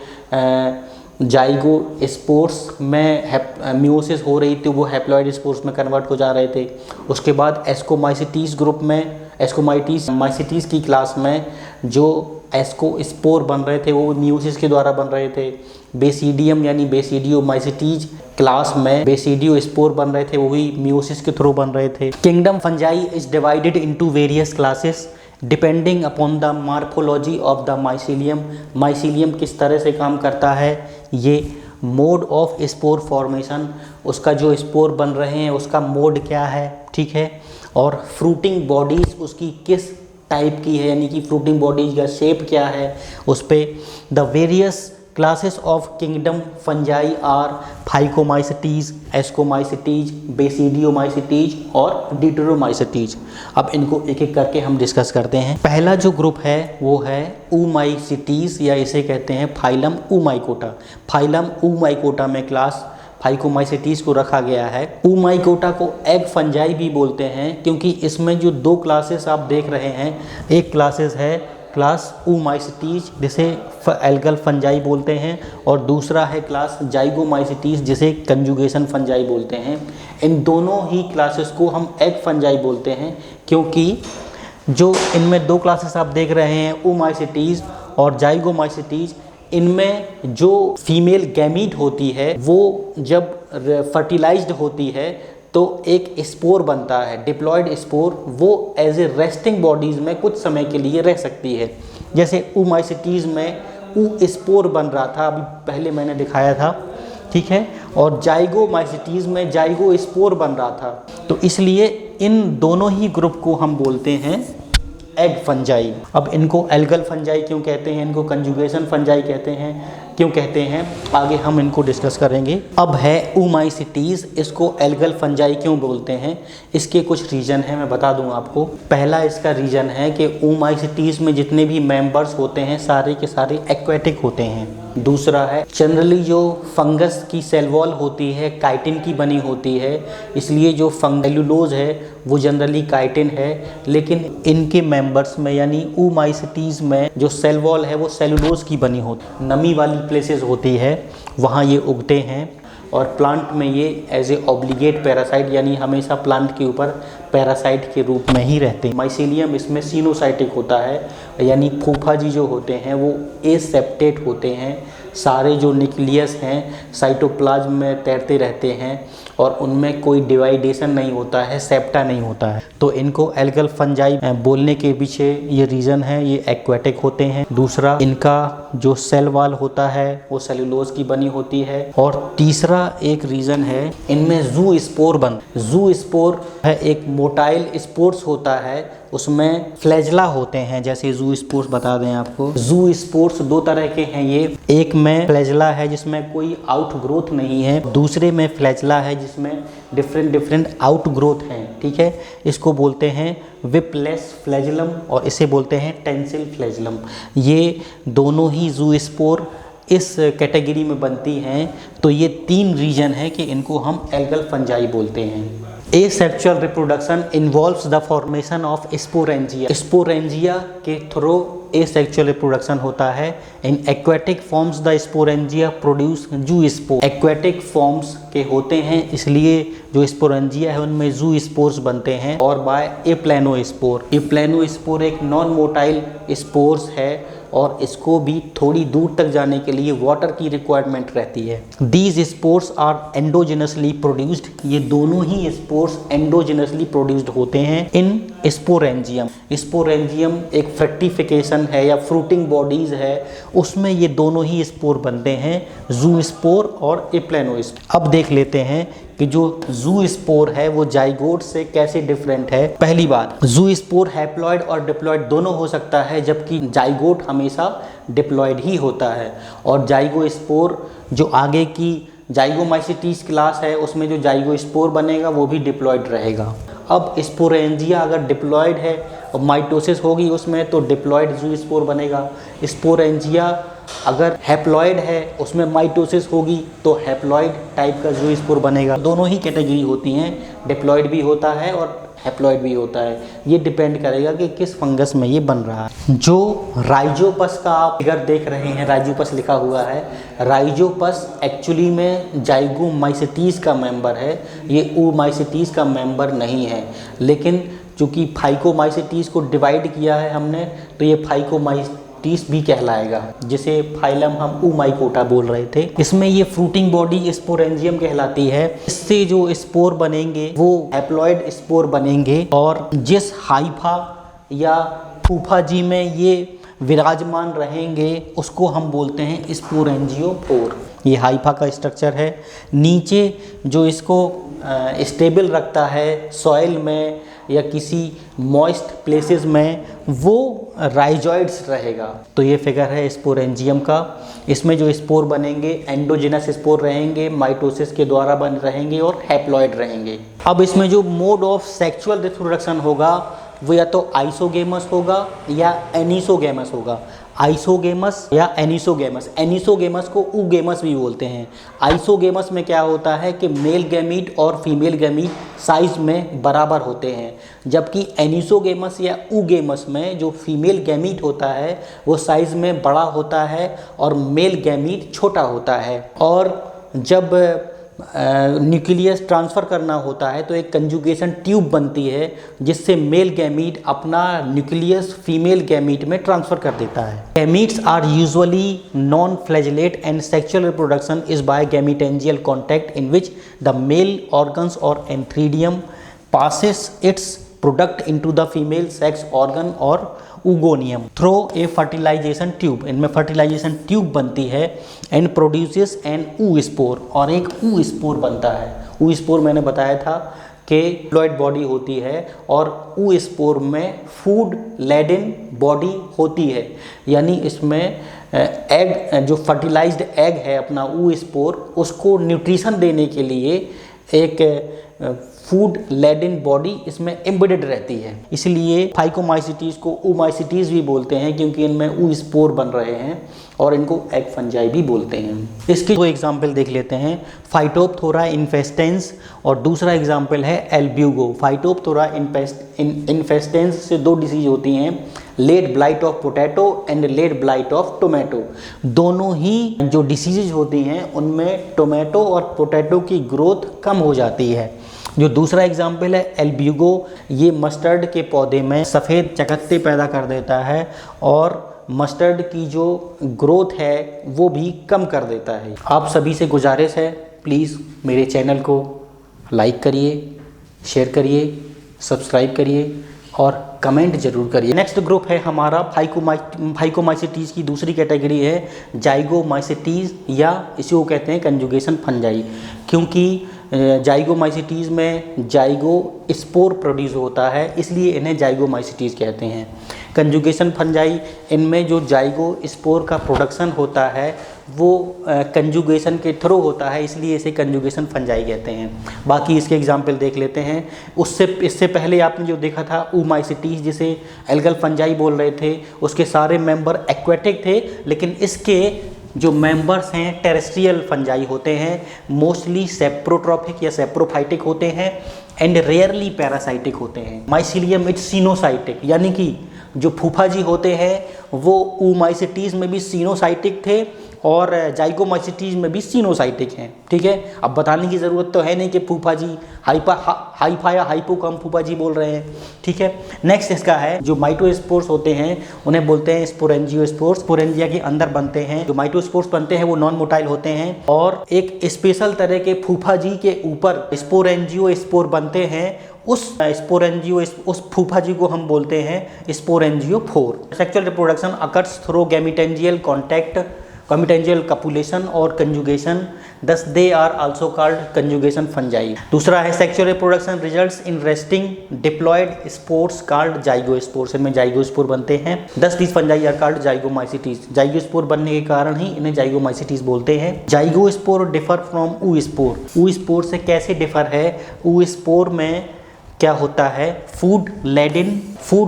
जाइगो स्पोर्स में मियोसिस हो रही थी, वो हैप्लॉयड स्पोर्स में कन्वर्ट हो जा रहे थे। उसके बाद एस्कोमाइसिटीज़ ग्रुप में, एस्कोमाइसिटीज़ की क्लास में जो एस्कोस्पोर बन रहे थे वो मियोसिस के द्वारा बन रहे थे। बेसिडियम यानी बेसिडियोमाइसिटीज क्लास में बेसिडियो स्पोर बन रहे थे, वो भी मियोसिस के थ्रू बन रहे थे। Kingdom fungi is divided into various classes depending upon the morphology of the mycelium. Mycelium किस तरह से काम करता है, ये मोड ऑफ स्पोर फॉर्मेशन, उसका जो स्पोर बन रहे हैं उसका मोड क्या है, ठीक है, और फ्रूटिंग बॉडीज़ उसकी किस टाइप की है, यानी कि फ्रूटिंग बॉडीज का शेप क्या है, उस पर the various classes of kingdom fungi are phycomycetes, ascomycetes, basidiomycetes और डिटरोमाइसिटीज। अब इनको एक एक करके हम डिस्कस करते हैं। पहला जो ग्रुप है वो है ऊमाइसिटीज, या इसे कहते हैं फाइलम ऊमाइकोटा। फाइलम ऊमाइकोटा में क्लास फाइकोमाइसिटीज को रखा गया है। ऊमाइकोटा को एग फंजाई भी बोलते हैं, क्योंकि इसमें जो दो क्लासेस आप देख रहे हैं, एक क्लासेस है क्लास ऊमाइसिटीज जिसे एल्गल फंजाई बोलते हैं, और दूसरा है क्लास जाइगोमाइसिटीज जिसे कंजुगेशन फंजाई बोलते हैं। इन दोनों ही क्लासेस को हम एग फंजाई बोलते हैं, क्योंकि जो इनमें दो क्लासेस आप देख रहे हैं ऊमाइसिटीज और जाइगोमाइसिटीज, इनमें जो फीमेल गैमीट होती है वो जब फर्टिलाइज्ड होती है तो एक स्पोर बनता है, डिप्लॉयड स्पोर। वो एज ए रेस्टिंग बॉडीज़ में कुछ समय के लिए रह सकती है। जैसे ऊमाइसिटीज़ में ऊ स्पोर बन रहा था, अभी पहले मैंने दिखाया था, ठीक है, और जाइगोमाइसिटीज़ में जाइगो स्पोर बन रहा था। तो इसलिए इन दोनों ही ग्रुप को हम बोलते हैं एग फंजाई। अब इनको एल्गल फंजाई क्यों कहते हैं, इनको कंजुगेशन फंजाई कहते हैं, क्यों कहते हैं, आगे हम इनको डिस्कस करेंगे। अब है ऊमाइसिटीज, इसको एल्गल फंजाई क्यों बोलते हैं, इसके कुछ रीज़न है, मैं बता दूं आपको। पहला इसका रीज़न है कि ऊमाइसिटीज में जितने भी मेंबर्स होते हैं सारे के सारे एक्वेटिक होते हैं। दूसरा है जनरली जो फंगस की सेल वॉल होती है काइटिन की बनी होती है, इसलिए जो सेलुलोज है वो जनरली काइटिन है, लेकिन इनके मेंबर्स में यानी ऊमाइसिटीज में जो सेल वॉल है वो सेलुलोज की बनी होती, नमी वाली प्लेसेस होती है, वहाँ ये उगते हैं। और प्लांट में ये एज ए ऑब्लिगेट पैरासाइट, यानी हमेशा प्लांट के ऊपर पैरासाइट के रूप में ही रहते हैं। माइसीलियम इसमें सिनोसाइटिक होता है, यानी फूफाजी जो होते हैं वो एसेप्टेट होते हैं। सारे जो न्यूक्लियस हैं साइटोप्लाज्म में तैरते रहते हैं और उनमें कोई डिवाइडेशन नहीं होता है, सेप्टा नहीं होता है। तो इनको एल्गल फंजाई बोलने के पीछे ये रीज़न है, ये एक्वेटिक होते हैं। दूसरा, इनका जो सेल वॉल होता है वो सेलुलोज की बनी होती है। और तीसरा एक रीज़न है, इनमें जू स्पोर जू स्पोर है, एक मोटाइल स्पोर्स होता है, उसमें फ्लैजला होते हैं। जैसे जू स्पोर्स बता दें आपको, जू स्पोर्स दो तरह के हैं। ये एक में फ्लैजला है जिसमें कोई आउट ग्रोथ नहीं है, दूसरे में फ्लैजला है जिसमें डिफरेंट आउट ग्रोथ हैं, ठीक है। इसको बोलते हैं विपलेस फ्लैजलम और इसे बोलते हैं टेंसिल फ्लैजलम। ये दोनों ही जू स्पोर इस कैटेगरी में बनती हैं। तो ये तीन रीजन है कि इनको हम एल्गल फंजाई बोलते हैं। Asexual reproduction involves the formation of sporangia. Sporangia के थ्रू एसेक्सुअल रिप्रोडक्शन होता है। In aquatic forms the sporangia produce जू स्पोर। एक्वेटिक फॉर्म्स के होते हैं इसलिए जो स्पोरेंजिया है उनमें जू स्पोर्स बनते हैं। और बाय एप्लेनोस्पोर, एप्लेनोस्पोर एक नॉन मोटाइल स्पोर्स है और इसको भी थोड़ी दूर तक जाने के लिए वाटर की रिक्वायरमेंट रहती है। These spores are endogenously produced, ये दोनों ही स्पोर्स एंडोजेनसली प्रोड्यूस्ड होते हैं इन स्पोरेंजियम। स्पोरेंजियम एक फ्रक्टिफिकेशन है या फ्रूटिंग बॉडीज है, उसमें ये दोनों ही स्पोर बनते हैं, जू स्पोर और एप्लेनोस्पोर। अब देख लेते हैं कि जो जू स्पोर है वो जाइगोट से कैसे डिफरेंट है। पहली बात, जू स्पोर हैप्लॉइड और डिप्लॉइड दोनों हो सकता है, जबकि जाइगोट हमेशा डिप्लॉइड ही होता है। और जाइगो स्पोर जो आगे की जाइगोमाइसिटीज क्लास है उसमें जो जाइगो स्पोर बनेगा वो भी डिप्लॉइड रहेगा। अब स्पोरेंजिया अगर डिप्लॉइड है और माइटोसिस होगी उसमें तो डिप्लॉइड जू स्पोर बनेगा। स्पोरेंजिया अगर हैप्लॉइड है उसमें माइटोसिस होगी तो हैप्लॉइड टाइप का जू स्पोर बनेगा। दोनों ही कैटेगरी होती हैं, डिप्लॉइड भी होता है और हैप्लॉइड भी होता है। ये डिपेंड करेगा कि किस फंगस में ये बन रहा है। जो राइजोपस का आप फिगर देख रहे हैं, राइजोपस लिखा हुआ है, राइजोपस एक्चुअली में जाइगोमाइसिटीज का मेंबर है, ये ऊमाइसिटीज का मेंबर नहीं है। लेकिन चूँकि फाइकोमाइसिटीज को डिवाइड किया है हमने तो ये फाइकोमाइसिटीज भी कहलाएगा, जिसे फाइलम हम ऊमाइकोटा बोल रहे थे। इसमें ये फ्रूटिंग बॉडी स्पोरेंजियम कहलाती है। इससे जो स्पोर बनेंगे वो हैप्लॉइड स्पोर बनेंगे और जिस हाइफा या फूफाजी में ये विराजमान रहेंगे उसको हम बोलते हैं स्पोरेंजियोफोर। ये हाइफा का स्ट्रक्चर है। नीचे जो इसको स्टेबल रखता है सॉइल में या किसी मॉइस्ट प्लेसेस में वो राइजॉइड्स रहेगा। तो ये फिगर है स्पोरेंजियम का। इसमें जो स्पोर बनेंगे एंडोजिनस स्पोर रहेंगे, माइटोसिस के द्वारा बन रहेंगे और हैप्लॉइड रहेंगे। अब इसमें जो मोड ऑफ सेक्सुअल रिप्रोडक्शन होगा वो या तो आइसोगेमस होगा या एनिसोगेमस होगा। आइसोगेमस या एनिसोगेमस, एनिसोगेमस को ऊगेमस भी बोलते हैं। आइसोगेमस में क्या होता है कि मेल गैमीट और फीमेल गैमीट साइज में बराबर होते हैं, जबकि एनिसोगेमस या ऊगेमस में जो फीमेल गैमीट होता है वो साइज में बड़ा होता है और मेल गैमीट छोटा होता है। और जब न्यूक्लियस ट्रांसफ़र करना होता है तो एक कंजुगेशन ट्यूब बनती है जिससे मेल गैमीट अपना न्यूक्लियस फीमेल गैमीट में ट्रांसफ़र कर देता है। Gametes are usually non flagellate and sexual reproduction is by gametangial contact in which the male organs or antheridium passes its product into the female sex organ और oogoneum through a fertilization tube। इनमें fertilization tube बनती है and produces an oospore, और एक oospore बनता है। oospore मैंने बताया था कि haploid बॉडी होती है और oospore में फूड लेडन बॉडी होती है, यानी इसमें एग, जो फर्टिलाइज्ड एग है अपना oospore, उसको न्यूट्रिशन देने के लिए एक फूड लेडन बॉडी इसमें एम्बेडेड रहती है। इसलिए फाइकोमाइसिटीज को ooमाइसिटीज भी बोलते हैं क्योंकि इनमें ooस्पोर बन रहे हैं, और इनको एग फंजाई भी बोलते हैं। इसके दो एग्जाम्पल देख लेते हैं, फाइटोप्थोरा इन्फेस्टेंस और दूसरा एग्जाम्पल है एल्ब्यूगो। फाइटोप्थोरा इन्फेस्टेंस से दो डिसीज होती हैं, late blight of potato and late blight of tomato. दोनों ही जो डिसीजेज होती हैं उनमें टोमेटो और पोटैटो की ग्रोथ कम हो जाती है। जो दूसरा एग्जाम्पल है एल्ब्यूगो, ये मस्टर्ड के पौधे में सफ़ेद चकत्ते पैदा कर देता है और मस्टर्ड की जो ग्रोथ है वो भी कम कर देता है। आप सभी से गुजारिश है, प्लीज़ मेरे चैनल को लाइक करिए, शेयर करिए, सब्सक्राइब करिए और कमेंट जरूर करिए। नेक्स्ट ग्रुप है हमारा फाइकोमाइसिटीज की दूसरी कैटेगरी है जाइगोमाइसिटीज, या इसी को कहते हैं कंजुगेशन फंजाई, क्योंकि जाइगोमाइसिटीज में जाइगो स्पोर प्रोड्यूस होता है इसलिए इन्हें जाइगोमाइसिटीज कहते हैं। कंजुगेशन फंजाई, इनमें जो जाइगो स्पोर का प्रोडक्शन होता है वो कंजुगेशन के थ्रू होता है, इसलिए इसे कंजुगेशन फंजाई कहते हैं। बाकी इसके एग्जाम्पल देख लेते हैं। इससे पहले आपने जो देखा था ooमाइसिटीज, जिसे एल्गल फंजाई बोल रहे थे, उसके सारे मेंबर एक्वेटिक थे, लेकिन इसके जो मेंबर्स हैं टेरेस्ट्रियल फंजाई होते हैं, मोस्टली सेप्रोट्रॉपिक या सेप्रोफाइटिक होते हैं एंड रेयरली पैरासाइटिक होते हैं। माइसिलियम इट्स सीनोसाइटिक, यानी कि जो फूफाजी होते हैं वो ooमाइसिटीज में भी सीनोसाइटिक थे और जाइगोमाइसिटीज में भी सीनोसाइटिक हैं। ठीक है, अब बताने की ज़रूरत तो है नहीं कि फूफाजी हाइफा या हाइपोकम फूफाजी बोल रहे हैं। ठीक है, नेक्स्ट इसका है जो माइटोस्पोर्स होते हैं उन्हें बोलते हैं स्पोरेंजियोस्पोर्स। स्पोरेंजिया के अंदर बनते हैं। जो माइटोस्पोर्स बनते हैं वो नॉन मोटाइल होते हैं और एक स्पेशल तरह के फूफाजी के ऊपर स्पोरेंजियोस्पोर बनते हैं। उस फूफाजी को हम बोलते हैं sporangiophore. Sexual reproduction occurs through gametangial contact, gametangial copulation और conjugation, thus they are also called conjugation fungi. दूसरा है sexual reproduction results in resting diploid spores called zygospores. इनमें जाइगोस्पोर बनते हैं। 10 these fungi are called zygomycetes. Zygospore बनने के कारण ही इन्हें जाइगोमाइसिटीज बोलते हैं। Zygospore differ from oospore. Oospore से कैसे डिफर है? ooस्पोर में क्या होता है, फूड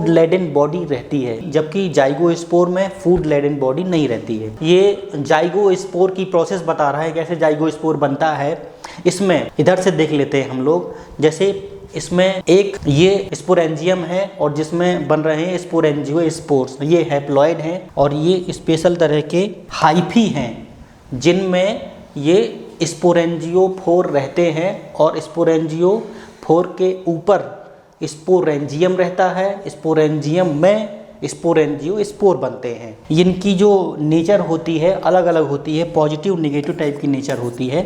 लेडन बॉडी रहती है, जबकि जाइगोस्पोर में फूड लेडन बॉडी नहीं रहती है। ये जाइगोस्पोर की प्रोसेस बता रहा है कैसे जाइगोस्पोर बनता है। इसमें इधर से देख लेते हैं हम लोग, जैसे इसमें एक ये स्पोरेंजियम है और जिसमें बन रहे हैं स्पोरेंजियोस्पोर्स, ये हैप्लॉइड हैं और ये स्पेशल तरह के हाइफी हैं जिनमें ये स्पोरेंजियोफोर रहते हैं और स्पोरेंजियोफोर के ऊपर स्पोरेंजियम रहता है। स्पोरेंजियम में स्पोरेंजियोस्पोर बनते हैं। इनकी जो नेचर होती है अलग अलग होती है, पॉजिटिव नेगेटिव टाइप की नेचर होती है।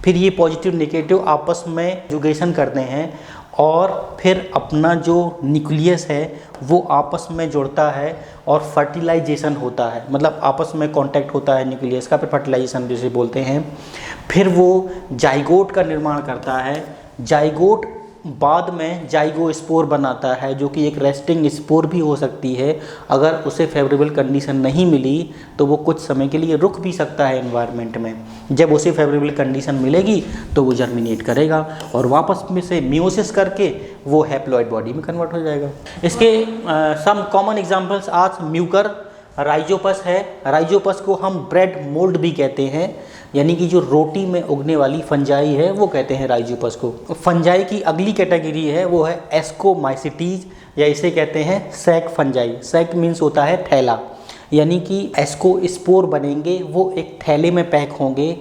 फिर ये पॉजिटिव नेगेटिव आपस में कंजुगेशन करते हैं और फिर अपना जो न्यूक्लियस है वो आपस में जुड़ता है और फर्टिलाइजेशन होता है, मतलब आपस में कांटेक्ट होता है न्यूक्लियस का, फिर फर्टिलाइजेशन जिसे बोलते हैं। फिर वो जाइगोट का निर्माण करता है। जाइगोट बाद में जाइगोस्पोर बनाता है, जो कि एक रेस्टिंग स्पोर भी हो सकती है। अगर उसे फेवरेबल कंडीशन नहीं मिली तो वो कुछ समय के लिए रुक भी सकता है एनवायरनमेंट में। जब उसे फेवरेबल कंडीशन मिलेगी तो वो जर्मिनेट करेगा और वापस में से मियोसिस करके वो हैप्लॉइड बॉडी में कन्वर्ट हो जाएगा। इसके सम कॉमन एग्जांपल्स आज म्यूकर राइजोपस है। राइजोपस को हम ब्रेड मोल्ड भी कहते हैं, यानी कि जो रोटी में उगने वाली फंजाई है वो कहते हैं राइजोपस को। फंजाई की अगली कैटेगरी है वो है एस्कोमाइसिटीज, या इसे कहते हैं सैक फंजाई। सैक मीन्स होता है थैला, यानी कि एस्कोस्पोर बनेंगे, वो एक थैले में पैक होंगे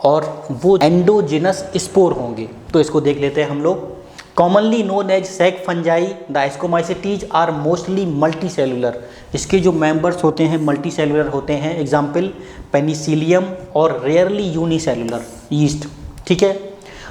और वो एंडोजिनस स्पोर होंगे। तो इसको देख लेते हैं हम लोग। Commonly known as sac fungi, the ascomycetes are mostly multicellular. इसके जो मेंबर्स होते हैं मल्टी सेलुलर होते हैं। एग्जाम्पल पेनिसिलियम और रेयरली यूनिसेलुलर यीस्ट। ठीक है,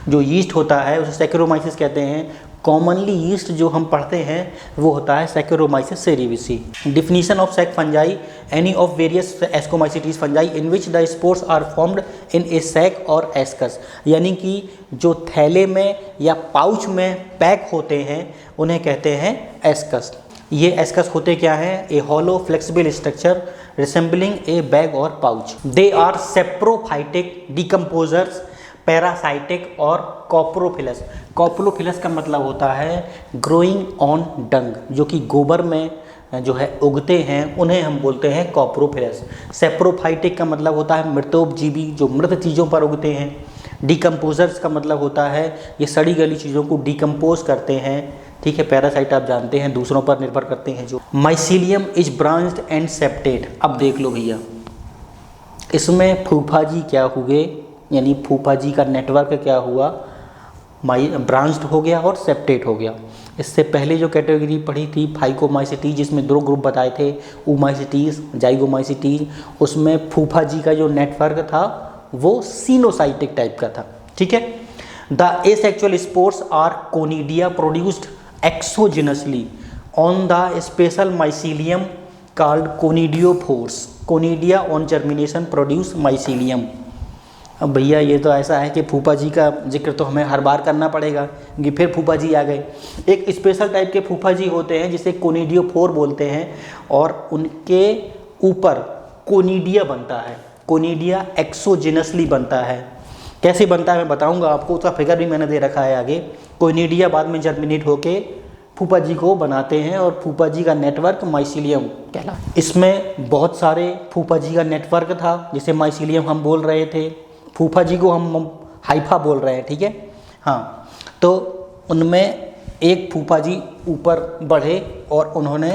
जो यीस्ट होता है उसे सैकेरोमाइसिस कहते हैं। कॉमनली यीस्ट जो हम पढ़ते हैं वो होता है Saccharomyces cerevisiae. Definition of sac fungi, any of various ascomycetes fungi in which the spores are formed in a sac और एस्कस, यानी कि जो थैले में या पाउच में पैक होते हैं उन्हें कहते हैं एस्कस। ये एस्कस होते क्या हैं? A hollow flexible structure resembling a bag और pouch. They are saprophytic, decomposers, parasitic और कॉप्रोफिलस। कॉप्रोफिलस का मतलब होता है ग्रोइंग ऑन डंग, जो कि गोबर में जो है उगते हैं, उन्हें हम बोलते हैं कॉप्रोफिलस। सेप्रोफाइटिक का मतलब होता है मृतोपजीवी, जो मृत चीज़ों पर उगते हैं। डिकम्पोजर्स का मतलब होता है ये सड़ी गली चीज़ों को डिकम्पोज करते हैं। ठीक है, पैरासाइट आप जानते हैं दूसरों पर निर्भर करते हैं जो। Mycelium is branched and septate. अब देख लो भैया, इसमें फूफा जी क्या हुए, यानी फूफा जी का नेटवर्क क्या हुआ, ब्रांच्ड हो गया और सेप्टेट हो गया। इससे पहले जो कैटेगरी पढ़ी थी फाइकोमाइसिटीज, जिसमें दो ग्रुप बताए थे, ओमाइसिटीज, जाइगोमाइसिटीज, उसमें फूफा जी का जो नेटवर्क था वो सीनोसाइटिक टाइप का था। ठीक है, the asexual spores are conidia produced exogenously on the special mycelium called conidiophores. Conidia on germination produce mycelium. अब भैया ये तो ऐसा है कि फूफा जी का जिक्र तो हमें हर बार करना पड़ेगा क्योंकि फिर फूफा जी आ गए। एक स्पेशल टाइप के फूफा जी होते हैं जिसे कोनिडियोफोर बोलते हैं, और उनके ऊपर कोनिडिया बनता है। कोनिडिया एक्सोजिनसली बनता है। कैसे बनता है मैं बताऊंगा आपको, उसका फिगर भी मैंने दे रखा है आगे। कोनिडिया बाद में जर्मिनेट होके फूफा जी को बनाते हैं और फूफा जी का नेटवर्क माइसीलियम कहलाता है। इसमें बहुत सारे फूफा जी का नेटवर्क था जिसे माइसीलियम हम बोल रहे थे। फूफा जी को हम हाइफा बोल रहे हैं। ठीक है, हाँ, तो उनमें एक फूफा जी ऊपर बढ़े और उन्होंने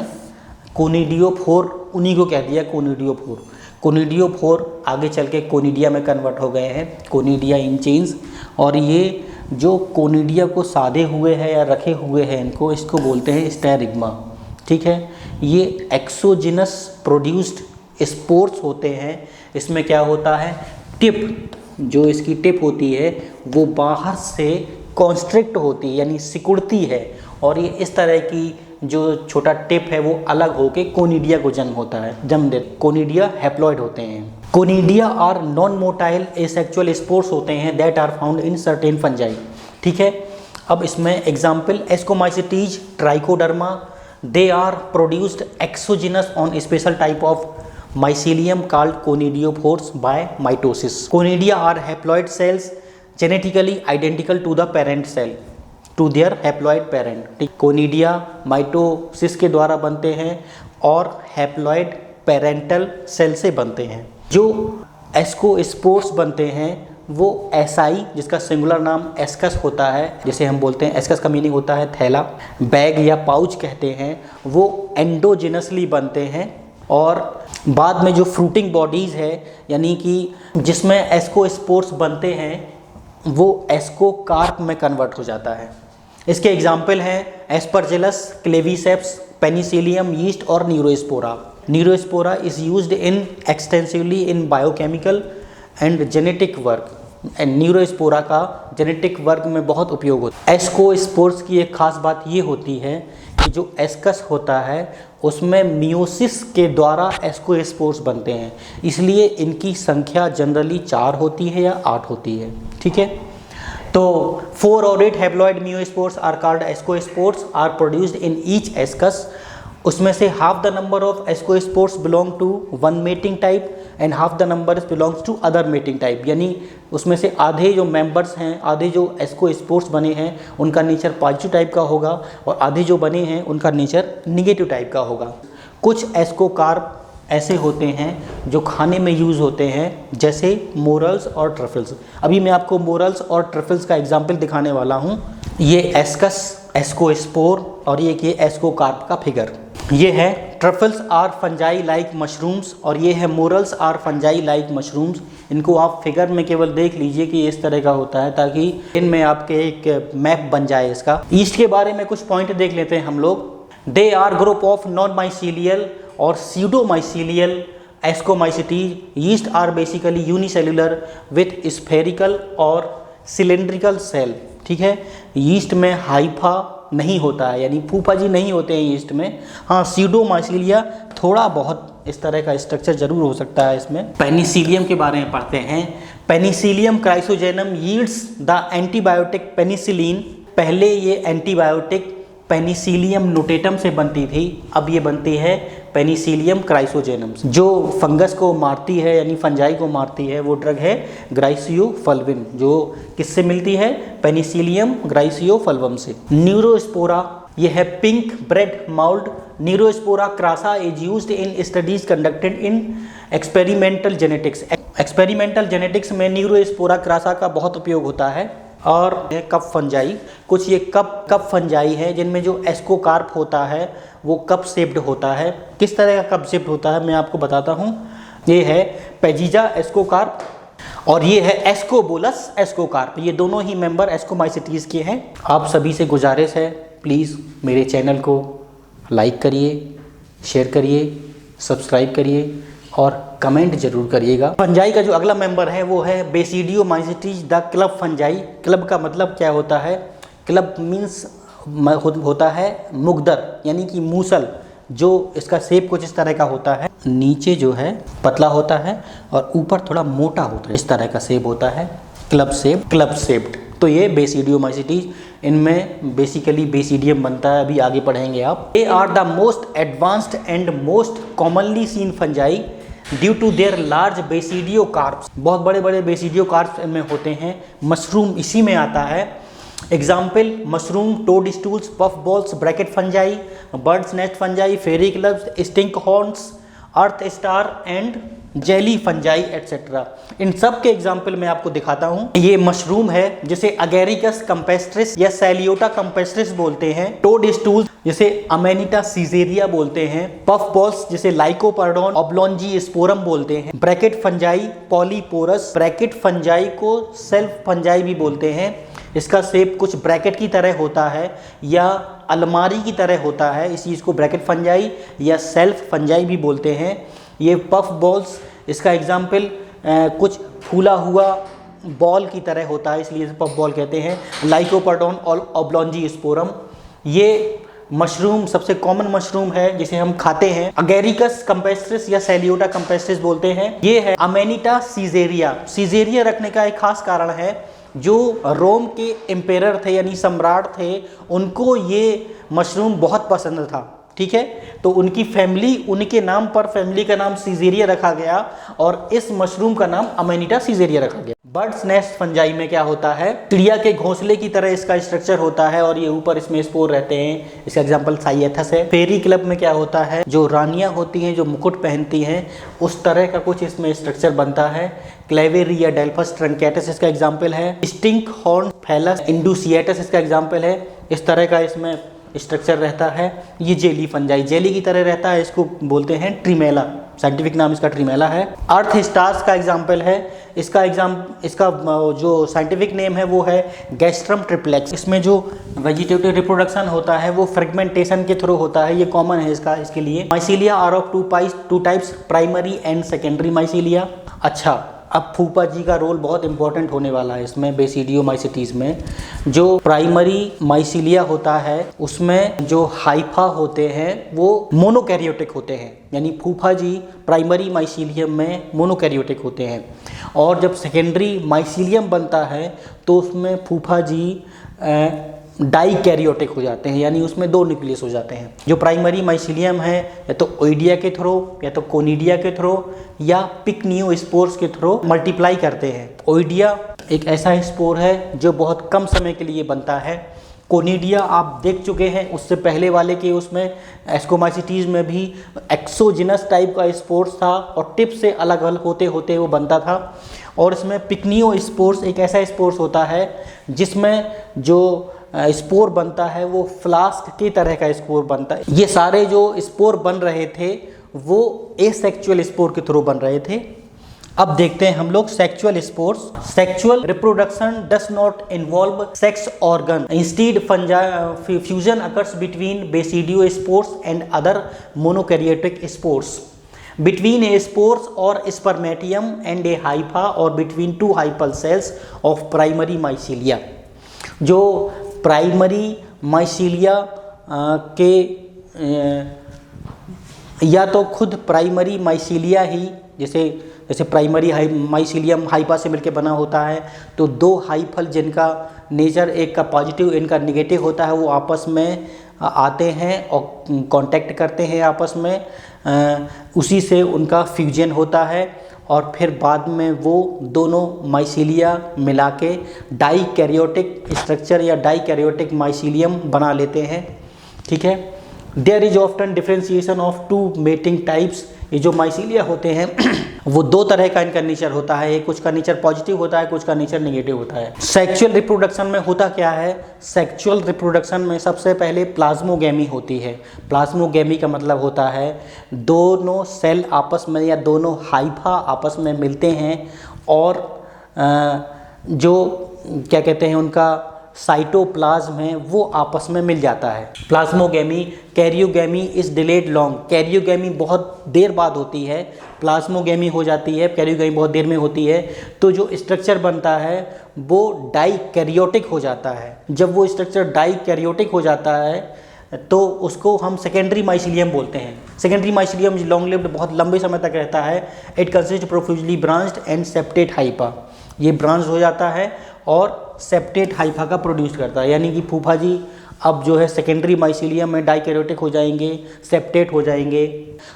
कोनिडियोफोर, उन्हीं को कह दिया कोनिडियोफोर। कोनिडियोफोर आगे चल के कोनिडिया में कन्वर्ट हो गए हैं, कोनिडिया इन चेन्स। और ये जो कोनिडिया को साधे हुए हैं या रखे हुए हैं इनको, इसको बोलते हैं स्टेरिग्मा। ठीक है, ये एक्सोजिनस प्रोड्यूस्ड स्पोर्स होते हैं। इसमें क्या होता है, टिप, जो इसकी टिप होती है वो बाहर से कॉन्स्ट्रिक्ट होती है, यानी सिकुड़ती है, और ये इस तरह की जो छोटा टिप है वो अलग होके कोनिडिया को जन्म दे। कोनिडिया हैप्लॉइड होते हैं। Conidia are non motile asexual spores होते हैं that are found in certain fungi. ठीक है, अब इसमें example ascomycetes, Trichoderma, they are produced exogenous on special type of mycelium called conidiophores by mitosis. Conidia are haploid cells genetically identical to the parent cell, to their haploid parent. Conidia mitosis के द्वारा बनते हैं और haploid parental cell से बनते हैं। जो ascospores बनते हैं वो एसाई, जिसका सिंगुलर नाम एस्कस होता है, जिसे हम बोलते हैं, एस्कस का मीनिंग होता है थैला, बैग या पाउच कहते हैं, वो एंडोजिनसली बनते हैं। और बाद में जो फ्रूटिंग बॉडीज़ है, यानी कि जिसमें एस्कोस्पोर्स बनते हैं, वो एस्कोकार्प में कन्वर्ट हो जाता है। इसके एग्जाम्पल हैं एस्परजिलस, क्लेविसेप्स, पेनिसिलियम यीस्ट और Neurospora. Neurospora is used in extensively in biochemical and genetic work. Neurospora का जेनेटिक वर्क में बहुत उपयोग होता है। एस्कोस्पोर्स की एक खास बात ये होती है कि जो एस्कस होता है उसमें मियोसिस के द्वारा एस्कोस्पोर्स बनते हैं, इसलिए इनकी संख्या जनरली 4 होती है या 8 होती है। ठीक है, तो 4 or 8 haploid meiospores are called ascospores are produced in each ascus. उसमें से half the number of ascospores belong to one mating type and half the number belongs to other mating type, यानी उसमें से आधे जो मेंबर्स हैं, आधे जो एस्कोस्पोर्स बने हैं उनका नेचर पॉजिटिव टाइप का होगा और आधे जो बने हैं उनका नेचर निगेटिव टाइप का होगा। कुछ एस्कोकार्प ऐसे होते हैं जो खाने में यूज़ होते हैं, जैसे मोरल्स और ट्रफल्स। अभी मैं आपको मोरल्स और ट्रफल्स का एग्जाम्पल दिखाने वाला हूँ। ये एस्कस, एस्कोस्पोर और ये एस्कोकार्प का फिगर। ये है truffles are fungi like mushrooms और ये है morels are fungi like mushrooms. इनको आप फिगर में केवल देख लीजिए कि इस तरह का होता है, ताकि इनमें आपके एक मैप बन जाए इसका। ईस्ट के बारे में कुछ पॉइंट देख लेते हैं हम लोग। They are group of non mycelial और pseudomycelial ascomycetes. Yeast are basically unicellular with spherical और सिलेंड्रिकल सेल। ठीक है, यीस्ट में हाइफा नहीं होता है, यानी फूफाजी नहीं होते हैं यीस्ट में। हाँ, सीडोमाइसीलिया थोड़ा बहुत इस तरह का स्ट्रक्चर जरूर हो सकता है इसमें। पेनिसिलियम के बारे में पढ़ते हैं। Penicillium chrysogenum yields the antibiotic penicillin. पहले ये एंटीबायोटिक पेनिसिलियम नोटेटम से बनती थी, अब ये बनती है पेनिसिलियम क्राइसोजेनम से। जो फंगस को मारती है, यानी फंजाई को मारती है, वो ड्रग है ग्राइसियोफल्विन, जो किससे मिलती है? पेनिसिलियम ग्राइसियोफल्वम से। न्यूरोस्पोरा, ये है pink bread mould. Neurospora crassa is used in studies conducted in experimental genetics. Experimental genetics में न्यूरोस्पोरा क्रासा का बहुत उपयोग होता है। और कप फंजाई, कुछ ये कप फंजाई है जिनमें जो एस्कोकार्प होता है वो कप शेप्ड होता है। किस तरह का कप शेप्ड होता है मैं आपको बताता हूँ। ये है पेजिजा एस्कोकार्प और ये है एस्कोबोलस एस्कोकार्प। ये दोनों ही मेंबर एस्कोमाइसिटीज के हैं। आप सभी से गुजारिश है, प्लीज़ मेरे चैनल को लाइक करिए, शेयर करिए, सब्सक्राइब करिए और कमेंट जरूर करिएगा। फंजाई का जो अगला मेंबर है वो है basidiomycetes the club fungi. Club का मतलब क्या होता है? क्लब मीन्स होता है मुगदर, यानी कि मूसल। जो इसका शेप कुछ इस तरह का होता है, नीचे जो है पतला होता है और ऊपर थोड़ा मोटा होता है, इस तरह का शेप होता है, क्लब शेप्ड। तो ये बेसिडियोमाइसिटीज, इनमें बेसिकली बेसिडियम बनता है, अभी आगे पढ़ेंगे आप। They are the most advanced and most commonly seen fungi due to their large basidiocarps. बहुत बड़े बड़े बेसिडियो कार्प्स इनमें होते हैं। मशरूम इसी में आता है। Example mushroom, toad stools, puff balls, bracket fungi, birds nest fungi, fairy clubs, stink horns, earth star and jelly fungi etcetera. इन सब के एग्जाम्पल मैं आपको दिखाता हूँ। ये मशरूम है जिसे अगेरिकस कंपेस्ट्रिस या सैलियोटा कंपेस्ट्रिस बोलते हैं। टोड स्टूल जिसे अमेनिटा सीजेरिया बोलते हैं। पफ बॉल्स जिसे लाइकोपर्डोन ऑब्लोंजी स्पोरम बोलते हैं। Bracket fungi polyporus. Bracket fungi को सेल्फ फंजाई भी बोलते हैं। इसका शेप कुछ ब्रैकेट की तरह होता है या अलमारी की तरह होता है, इस चीज़ को ब्रैकेट फंजाई या सेल्फ फंजाई भी बोलते हैं। ये पफ बॉल्स, इसका एग्जाम्पल कुछ फूला हुआ बॉल की तरह होता है, इसलिए इसे पफ बॉल कहते हैं। लाइकोपर्डोन और ऑब्लोंजी स्पोरम। ये मशरूम सबसे कॉमन मशरूम है जिसे हम खाते हैं। अगेरिकस कंपेस्ट्रिस या सैलियोटा कंपेस्ट्रिस बोलते हैं। ये है अमेनिटा सीजेरिया। सीजेरिया रखने का एक खास कारण है, जो रोम के एम्पेरर थे यानी सम्राट थे, उनको ये मशरूम बहुत पसंद था। ठीक है, तो उनकी फैमिली, उनके नाम पर फैमिली का नाम सीजेरिया रखा गया और इस मशरूम का नाम अमेनिटा सीजेरिया रखा गया। बर्ड्स नेस्ट फंजाई में क्या होता है? चिड़िया के घोंसले की तरह इसका स्ट्रक्चर होता है और ये ऊपर इसमें स्पोर रहते हैं। इसका एग्जांपल साइएथस है। फेरी क्लब में क्या होता है? जो रानियां होती हैं, जो मुकुट पहनती हैं, उस तरह का कुछ इसमें स्ट्रक्चर बनता है। क्लेवेरिया डेल्फस ट्रंकेटस इसका एग्जाम्पल है। स्टिंक हॉर्न फैलस इंडुसिएटस इसका एग्जाम्पल है। इस तरह का इसमें स्ट्रक्चर रहता है। ये जेली फंजाई जेली की तरह रहता है, इसको बोलते हैं ट्रिमेला, साइंटिफिक नाम इसका ट्रिमेला है। अर्थ स्टार्स का एग्जाम्पल है। इसका जो साइंटिफिक नेम है वो है गैस्ट्रम ट्रिप्लेक्स। इसमें जो वेजिटेटिव रिप्रोडक्शन होता है वो फ्रेगमेंटेशन के थ्रू होता है, ये कॉमन है इसके लिए। Mycelia are of two types, primary and secondary mycelia. अच्छा, अब फूफा जी का रोल बहुत इंपॉर्टेंट होने वाला है इसमें बेसिडियोमाइसिटीज में। जो प्राइमरी माइसीलिया होता है उसमें जो हाइफा होते हैं वो मोनोकैरियोटिक होते हैं, यानी फूफा जी प्राइमरी माइसीलियम में मोनोकैरियोटिक होते हैं। और जब सेकेंडरी माइसीलियम बनता है तो उसमें फूफा जी डाई कैरियोटिक हो जाते हैं, यानी उसमें 2 न्यूक्लियस हो जाते हैं। जो प्राइमरी माइसीलियम है या तो ओइडिया के थ्रू या तो कोनिडिया के थ्रू या पिकनियोस्पोर्स के थ्रू मल्टीप्लाई करते हैं। ओइडिया एक ऐसा स्पोर है जो बहुत कम समय के लिए बनता है। कोनिडिया आप देख चुके हैं, उससे पहले वाले के उसमें एस्कोमाइसिटीज में भी एक्सोजिनस टाइप का स्पोर्स था और टिप से अलग अलग होते होते वो बनता था। और इसमें पिकनियोस्पोर्स एक ऐसा स्पोर्स होता है जिसमें जो स्पोर बनता है वो फ्लास्क की तरह का स्पोर बनता है। ये सारे जो स्पोर बन रहे थे वो एसेक्सुअल स्पोर के थ्रू बन रहे थे। अब देखते हैं हम लोग sexual spores. Sexual reproduction does not involve sex organ, instead fusion occurs between basidiospores and other monokaryotic spores, between a spores or spermatium and a hypha or between 2 hyphal cells of primary mycelia। जो primary mycelia के या तो खुद primary mycelia ही जैसे primary mycelium HEPA से मिलकर बना होता है, तो 2 हाइफल जिनका नेचर एक का पॉजिटिव इनका निगेटिव होता है वो आपस में आते हैं और कांटेक्ट करते हैं आपस में, उसी से उनका फ्यूजन होता है और फिर बाद में वो दोनों माइसीलिया मिला के डाई कैरियोटिक स्ट्रक्चर या डाई कैरियोटिक माइसीलियम बना लेते हैं। ठीक है। There is often differentiation of 2 mating types. ये जो माइसीलिया होते हैं वो 2 तरह का इनका नेचर होता है, कुछ का नेचर पॉजिटिव होता है, कुछ का नेचर नेगेटिव होता है। सेक्सुअल रिप्रोडक्शन में होता क्या है, सेक्सुअल रिप्रोडक्शन में सबसे पहले प्लाज्मोगैमी होती है। प्लाज्मोगैमी का मतलब होता है दोनों सेल आपस में या दोनों हाइफा आपस में मिलते हैं और जो क्या कहते हैं उनका साइटोप्लाज्म है वो आपस में मिल जाता है। Plasmogamy. Karyogamy is delayed long. Karyogamy बहुत देर बाद होती है, प्लाज्मोगैमी हो जाती है, कैरियोगैमी बहुत देर में होती है। तो जो स्ट्रक्चर बनता है वो डाई कैरियोटिक हो जाता है। जब वो स्ट्रक्चर डाई कैरियोटिक हो जाता है तो उसको हम सेकेंडरी माइसीलियम बोलते हैं। सेकेंडरी माइसीलियम लॉन्ग लिव्ड, बहुत लंबे समय तक रहता है। It consist profusely branched and septate hypha. ये ब्रांच हो जाता है और सेप्टेट हाइफा का प्रोड्यूस करता है, यानी कि फूफा जी अब जो है सेकेंडरी माइसीलियम में डाइकैरियोटिक हो जाएंगे, सेप्टेट हो जाएंगे।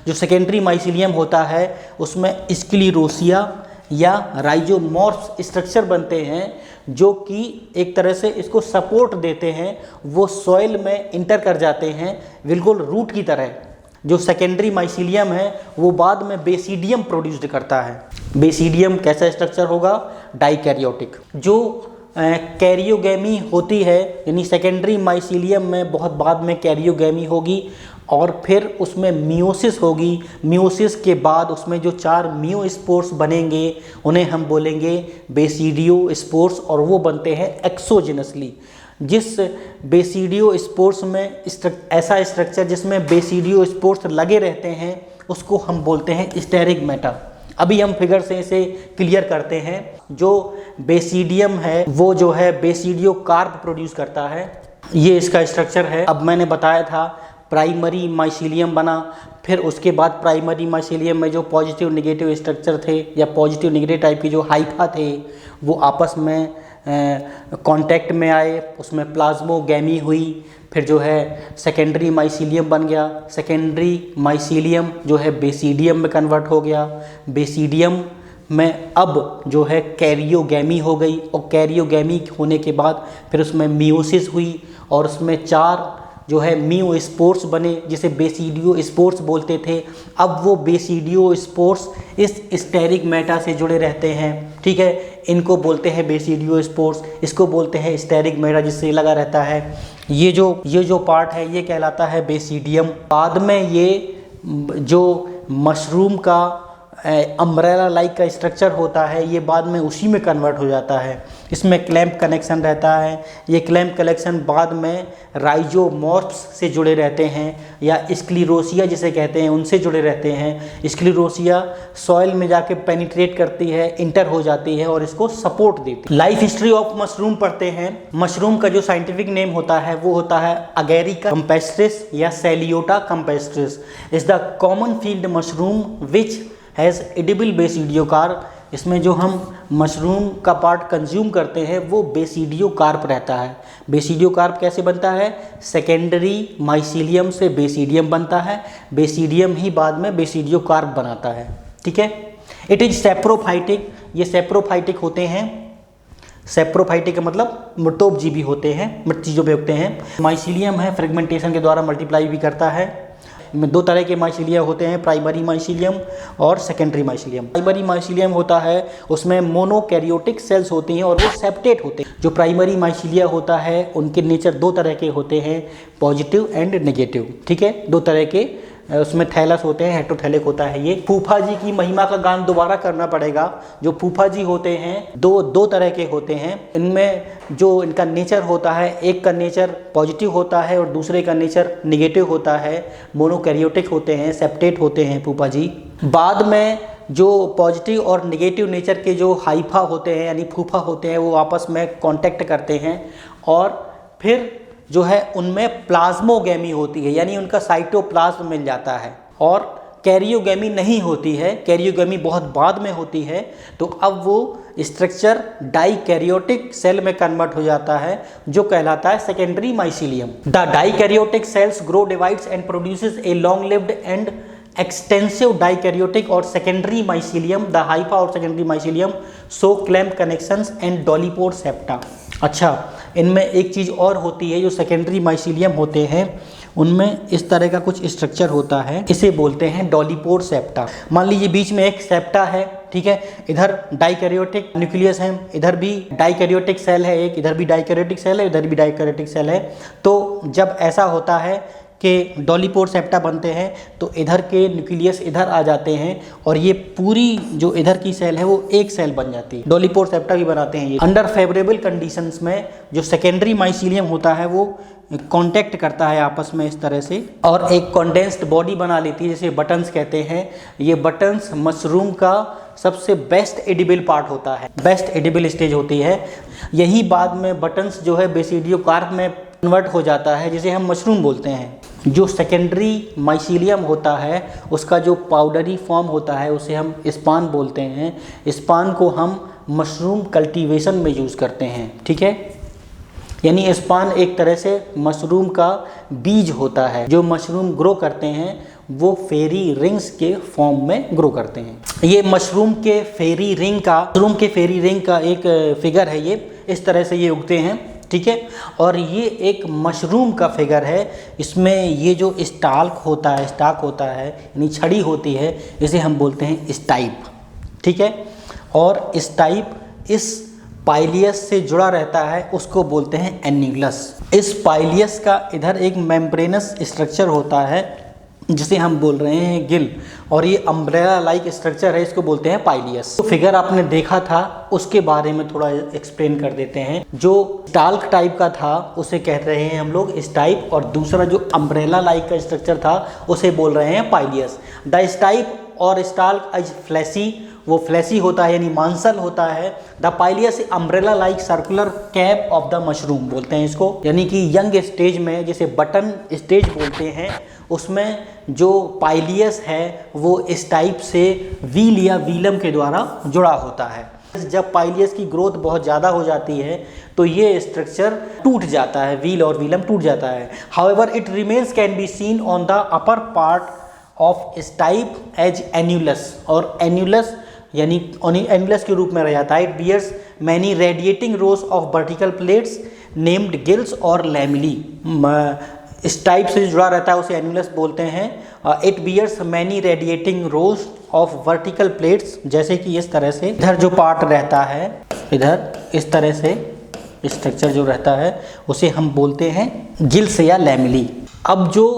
जो सेकेंडरी माइसीलियम होता है उसमें स्क्लेरोसिया या राइजोमॉर्फ्स स्ट्रक्चर बनते हैं जो कि एक तरह से इसको सपोर्ट देते हैं, वो सॉइल में इंटर कर जाते हैं बिल्कुल रूट की तरह। जो सेकेंडरी माइसीलियम है वो बाद में बेसिडियम प्रोड्यूस्ड करता है। बेसिडियम कैसा स्ट्रक्चर होगा, डाइकैरियोटिक। जो कैरियोगैमी होती है यानी सेकेंडरी माइसीलियम में बहुत बाद में कैरियोगैमी होगी और फिर उसमें मियोसिस होगी। मियोसिस के बाद उसमें जो 4 मियोस्पोर्स बनेंगे उन्हें हम बोलेंगे बेसिडियोस्पोर्स और वो बनते हैं एक्सोजिनसली। जिस बेसिडियोस्पोर्स में ऐसा स्ट्रक्चर जिसमें बेसिडियोस्पोर्स लगे रहते हैं उसको हम बोलते हैं स्टेरिगमेटा। अभी हम फिगर से इसे क्लियर करते हैं। जो बेसिडियम है वो जो है बेसिडियो कार्प प्रोड्यूस करता है, ये इसका स्ट्रक्चर है। अब मैंने बताया था प्राइमरी माइसीलियम बना, फिर उसके बाद प्राइमरी माइसीलियम में जो पॉजिटिव नेगेटिव स्ट्रक्चर थे या पॉजिटिव नेगेटिव टाइप की जो हाइफा थे वो आपस में कांटेक्ट में आए, उसमें प्लाज्मोगैमी हुई, फिर जो है सेकेंडरी माइसीलियम बन गया। सेकेंडरी माइसीलियम जो है बेसिडियम में कन्वर्ट हो गया। बेसिडियम में अब जो है कैरियोगैमी हो गई और कैरियोगैमी होने के बाद फिर उसमें मियोसिस हुई और उसमें 4 जो है मियोस्पोर्स बने जिसे बेसिडियोस्पोर्स बोलते थे। अब वो बेसिडियोस्पोर्स इस स्टेरिगमेटा से जुड़े रहते हैं। ठीक है, इनको बोलते हैं बेसिडियोस्पोर्स, इसको बोलते हैं स्टेरिगमेटा जिससे लगा रहता है। ये जो पार्ट है ये कहलाता है बेसिडियम। बाद में ये जो मशरूम का अम्ब्रेला लाइक का स्ट्रक्चर होता है ये बाद में उसी में कन्वर्ट हो जाता है। इसमें क्लैंप कनेक्शन रहता है। ये क्लैंप कनेक्शन बाद में राइजोमॉर्फ्स से जुड़े रहते हैं या स्क्लेरोसिया जिसे कहते हैं उनसे जुड़े रहते हैं। स्क्लेरोसिया सॉइल में जाके पेनिट्रेट करती है, इंटर हो जाती है और इसको सपोर्ट देती है। लाइफ हिस्ट्री ऑफ मशरूम पढ़ते हैं। मशरूम का जो साइंटिफिक नेम होता है वो होता है अगेरिका कैम्पेस्ट्रिस या psalliota campestris. Is the common field mushroom which has edible basidiocarp. इसमें जो हम मशरूम का पार्ट कंज्यूम करते हैं वो बेसिडियो कार्प रहता है। बेसिडियो कार्प कैसे बनता है? सेकेंडरी माइसीलियम से बेसिडियम बनता है, बेसिडियम ही बाद में बेसिडियो कार्प बनाता है। ठीक है। इट इज सेप्रोफाइटिक, ये सेप्रोफाइटिक होते हैं। सेप्रोफाइटिक का मतलब मृतोपजीवी होते हैं, मृत चीज़ों पे उगते हैं। माइसीलियम है, फ्रेगमेंटेशन के द्वारा मल्टीप्लाई भी करता है। इनमें दो तरह के माइसीलिया होते हैं, प्राइमरी माइसीलियम और सेकेंडरी माइसीलियम। प्राइमरी माइसीलियम होता है उसमें मोनोकैरियोटिक सेल्स होती हैं और वो सेप्टेट होते हैं। जो प्राइमरी माइसीलिया होता है उनके नेचर दो तरह के होते हैं, पॉजिटिव एंड नेगेटिव। ठीक है, दो तरह के उसमें थैलस होते हैं, हेट्रोथैलिक होता है ये। फूफा जी की महिमा का गान दोबारा करना पड़ेगा। जो फूफा जी होते हैं दो तरह के होते हैं। इनमें जो इनका नेचर होता है, एक का नेचर पॉजिटिव होता है और दूसरे का नेचर निगेटिव होता है। मोनोकैरियोटिक होते हैं, सेप्टेट होते हैं फूफा जी। बाद में जो पॉजिटिव और निगेटिव नेचर के जो हाइफा होते हैं यानी फूफा होते हैं वो आपस में कांटेक्ट करते हैं और फिर जो है उनमें प्लाज्मोगेमी होती है, यानी उनका साइटोप्लाज्म मिल जाता है और कैरियोगेमी नहीं होती है। कैरियोगेमी बहुत बाद में होती है। तो अब वो स्ट्रक्चर डाइकैरियोटिक सेल में कन्वर्ट हो जाता है जो कहलाता है secondary mycelium. The dikaryotic cells grow, divides and produces a long lived and extensive dikaryotic और सेकेंडरी माइसीलियम। द हाइफा और secondary mycelium show clamp connections and डॉलीपोर septa. अच्छा, इनमें एक चीज़ और होती है, जो सेकेंडरी माइसीलियम होते हैं उनमें इस तरह का कुछ स्ट्रक्चर होता है, इसे बोलते हैं डॉलीपोर सेप्टा। मान लीजिए बीच में एक सेप्टा है, ठीक है, इधर डाइकैरियोटिक न्यूक्लियस है, इधर भी डाइकैरियोटिक सेल है एक, इधर भी डाइकैरियोटिक सेल है, इधर भी डाइकैरियोटिक सेल है। तो जब ऐसा होता है कि डॉलीपोर सेप्टा बनते हैं तो इधर के न्यूक्लियस इधर आ जाते हैं और ये पूरी जो इधर की सेल है वो एक सेल बन जाती है। डॉलीपोर सेप्टा भी बनाते हैं ये। अंडर फेवरेबल कंडीशंस में जो सेकेंडरी माइसीलियम होता है वो कांटेक्ट करता है आपस में इस तरह से और एक कंडेंस्ड बॉडी बना लेती है जिसे बटन्स कहते हैं। ये बटन्स मशरूम का सबसे बेस्ट एडिबल पार्ट होता है, बेस्ट एडिबल स्टेज होती है। यही बाद में बटन्स जो है बेसिडियो कार्प में कन्वर्ट हो जाता है जिसे हम मशरूम बोलते हैं। जो सेकेंडरी माइसीलियम होता है उसका जो पाउडरी फॉर्म होता है उसे हम स्पान बोलते हैं। स्पान को हम मशरूम कल्टीवेशन में यूज़ करते हैं। ठीक है, यानी स्पान एक तरह से मशरूम का बीज होता है। जो मशरूम ग्रो करते हैं वो फेरी रिंग्स के फॉर्म में ग्रो करते हैं। ये मशरूम के फेरी रिंग का एक फिगर है, ये इस तरह से ये उगते हैं। ठीक है, और ये एक मशरूम का फिगर है। इसमें ये जो स्टाक होता है यानी छड़ी होती है, इसे हम बोलते हैं स्टाइप। ठीक है, और स्टाइप इस पाइलियस से जुड़ा रहता है, उसको बोलते हैं एन्यूलस। इस पाइलियस का इधर एक मेम्ब्रेनस स्ट्रक्चर होता है जिसे हम बोल रहे हैं गिल, और ये अम्ब्रेला लाइक स्ट्रक्चर है, इसको बोलते हैं पाइलियस। तो फिगर आपने देखा था उसके बारे में थोड़ा एक्सप्लेन कर देते हैं। जो स्टाल्क टाइप का था उसे कह रहे हैं हम लोग स्टाइप, और दूसरा जो अम्ब्रेला लाइक का स्ट्रक्चर था उसे बोल रहे हैं पाइलियस। द स्टाइप और स्टाल्क इज फ्लैसी, वो फ्लैसी होता है यानी मांसल होता है। The पाइलियस umbrella like circular cap of the mushroom बोलते हैं इसको, यानी कि यंग स्टेज में जिसे बटन स्टेज बोलते हैं उसमें जो पाइलियस है वो इस टाइप से व्हील या व्हीलम के द्वारा जुड़ा होता है। जब पाइलियस की ग्रोथ बहुत ज़्यादा हो जाती है तो ये स्ट्रक्चर टूट जाता है, व्हील और व्हीलम टूट जाता है। However it remains can be seen on the upper part of stipe as annulus, और एन्यूलस यानी एन्यूलस के रूप में रह जाता है। It bears many radiating rows of vertical plates named gills और लैमिली। इस टाइप से जुड़ा रहता है उसे एन्यूलस बोलते हैं। It bears many radiating rows of vertical plates, जैसे कि इस तरह से इधर जो पार्ट रहता है, इधर इस तरह से स्ट्रक्चर जो रहता है उसे हम बोलते हैं गिल्स या लैमिली। अब जो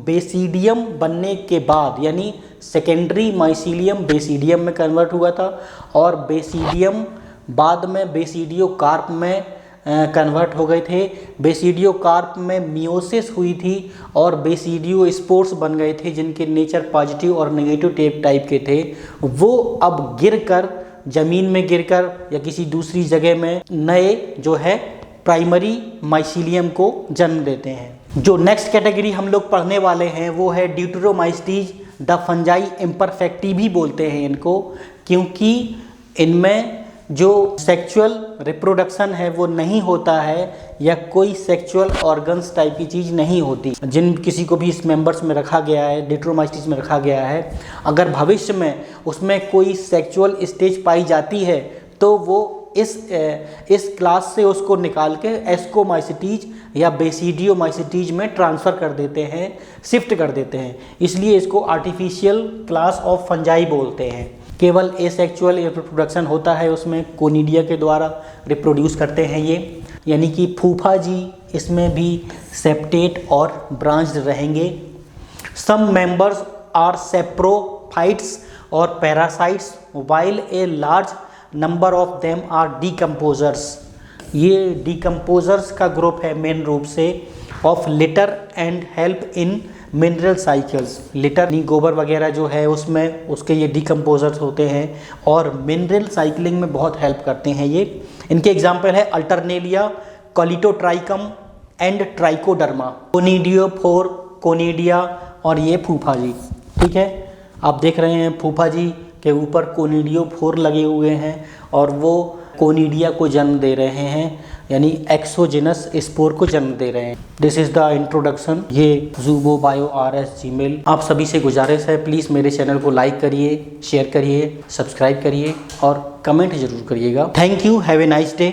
बेसिडियम बनने के बाद यानी सेकेंडरी माइसीलियम बेसिडियम में कन्वर्ट हुआ था और बेसिडियम बाद में बेसिडियो कार्प में कन्वर्ट हो गए थे। बेसिडियो कार्प में मियोसिस हुई थी और बेसिडियो स्पोर्स बन गए थे जिनके नेचर पॉजिटिव और नेगेटिव टाइप के थे। वो अब गिरकर ज़मीन में गिरकर या किसी दूसरी जगह में नए जो है प्राइमरी माइसीलियम को जन्म देते हैं। जो नेक्स्ट कैटेगरी हम लोग पढ़ने वाले हैं वो है ड्यूटेरोमाइस्टीज द फंजाई इम्परफेक्टी भी बोलते हैं इनको, क्योंकि इनमें जो सेक्सुअल रिप्रोडक्शन है वो नहीं होता है या कोई सेक्सुअल ऑर्गन्स टाइप की चीज़ नहीं होती। जिन किसी को भी इस मेंबर्स में रखा गया है, डिट्रोमाइसिस में रखा गया है, अगर भविष्य में उसमें कोई सेक्सुअल स्टेज पाई जाती है तो वो इस क्लास से उसको निकाल के एस्कोमाइसिटीज या बेसिडियोमाइसिटीज में ट्रांसफ़र कर देते हैं, शिफ्ट कर देते हैं। इसलिए इसको आर्टिफिशियल क्लास ऑफ फंजाई बोलते हैं। केवल एसेक्सुअल रिप्रोडक्शन होता है उसमें, कोनिडिया के द्वारा रिप्रोड्यूस करते हैं ये, यानी कि फूफा जी इसमें भी सेप्टेट और ब्रांच्ड रहेंगे। सम मेंबर्स आर सेप्रोफाइट्स और parasites while a large number of them are decomposers. ये डीकम्पोजर्स का ग्रुप है मेन रूप से of litter and help in mineral cycles. Litter गोबर वगैरह जो है उसमें उसके ये डीकम्पोजर्स होते हैं और मिनरल साइकिलिंग में बहुत हेल्प करते हैं ये। इनके एग्जाम्पल है alternaria, colletotrichum and trichoderma, conidiophore, conidia और ये फूफा जी। ठीक है, आप देख रहे हैं फूफा जी के ऊपर कोनिडियोफोर लगे हुए हैं और वो कोनिडिया को जन्म दे रहे हैं, यानी एक्सोजेनस स्पोर को जन्म दे रहे हैं। This is the introduction. ये ज़ूबो बायो RS जीमेल। आप सभी से गुजारिश है प्लीज़ मेरे चैनल को लाइक करिए, शेयर करिए, सब्सक्राइब करिए और कमेंट ज़रूर करिएगा। Thank you, have a nice day.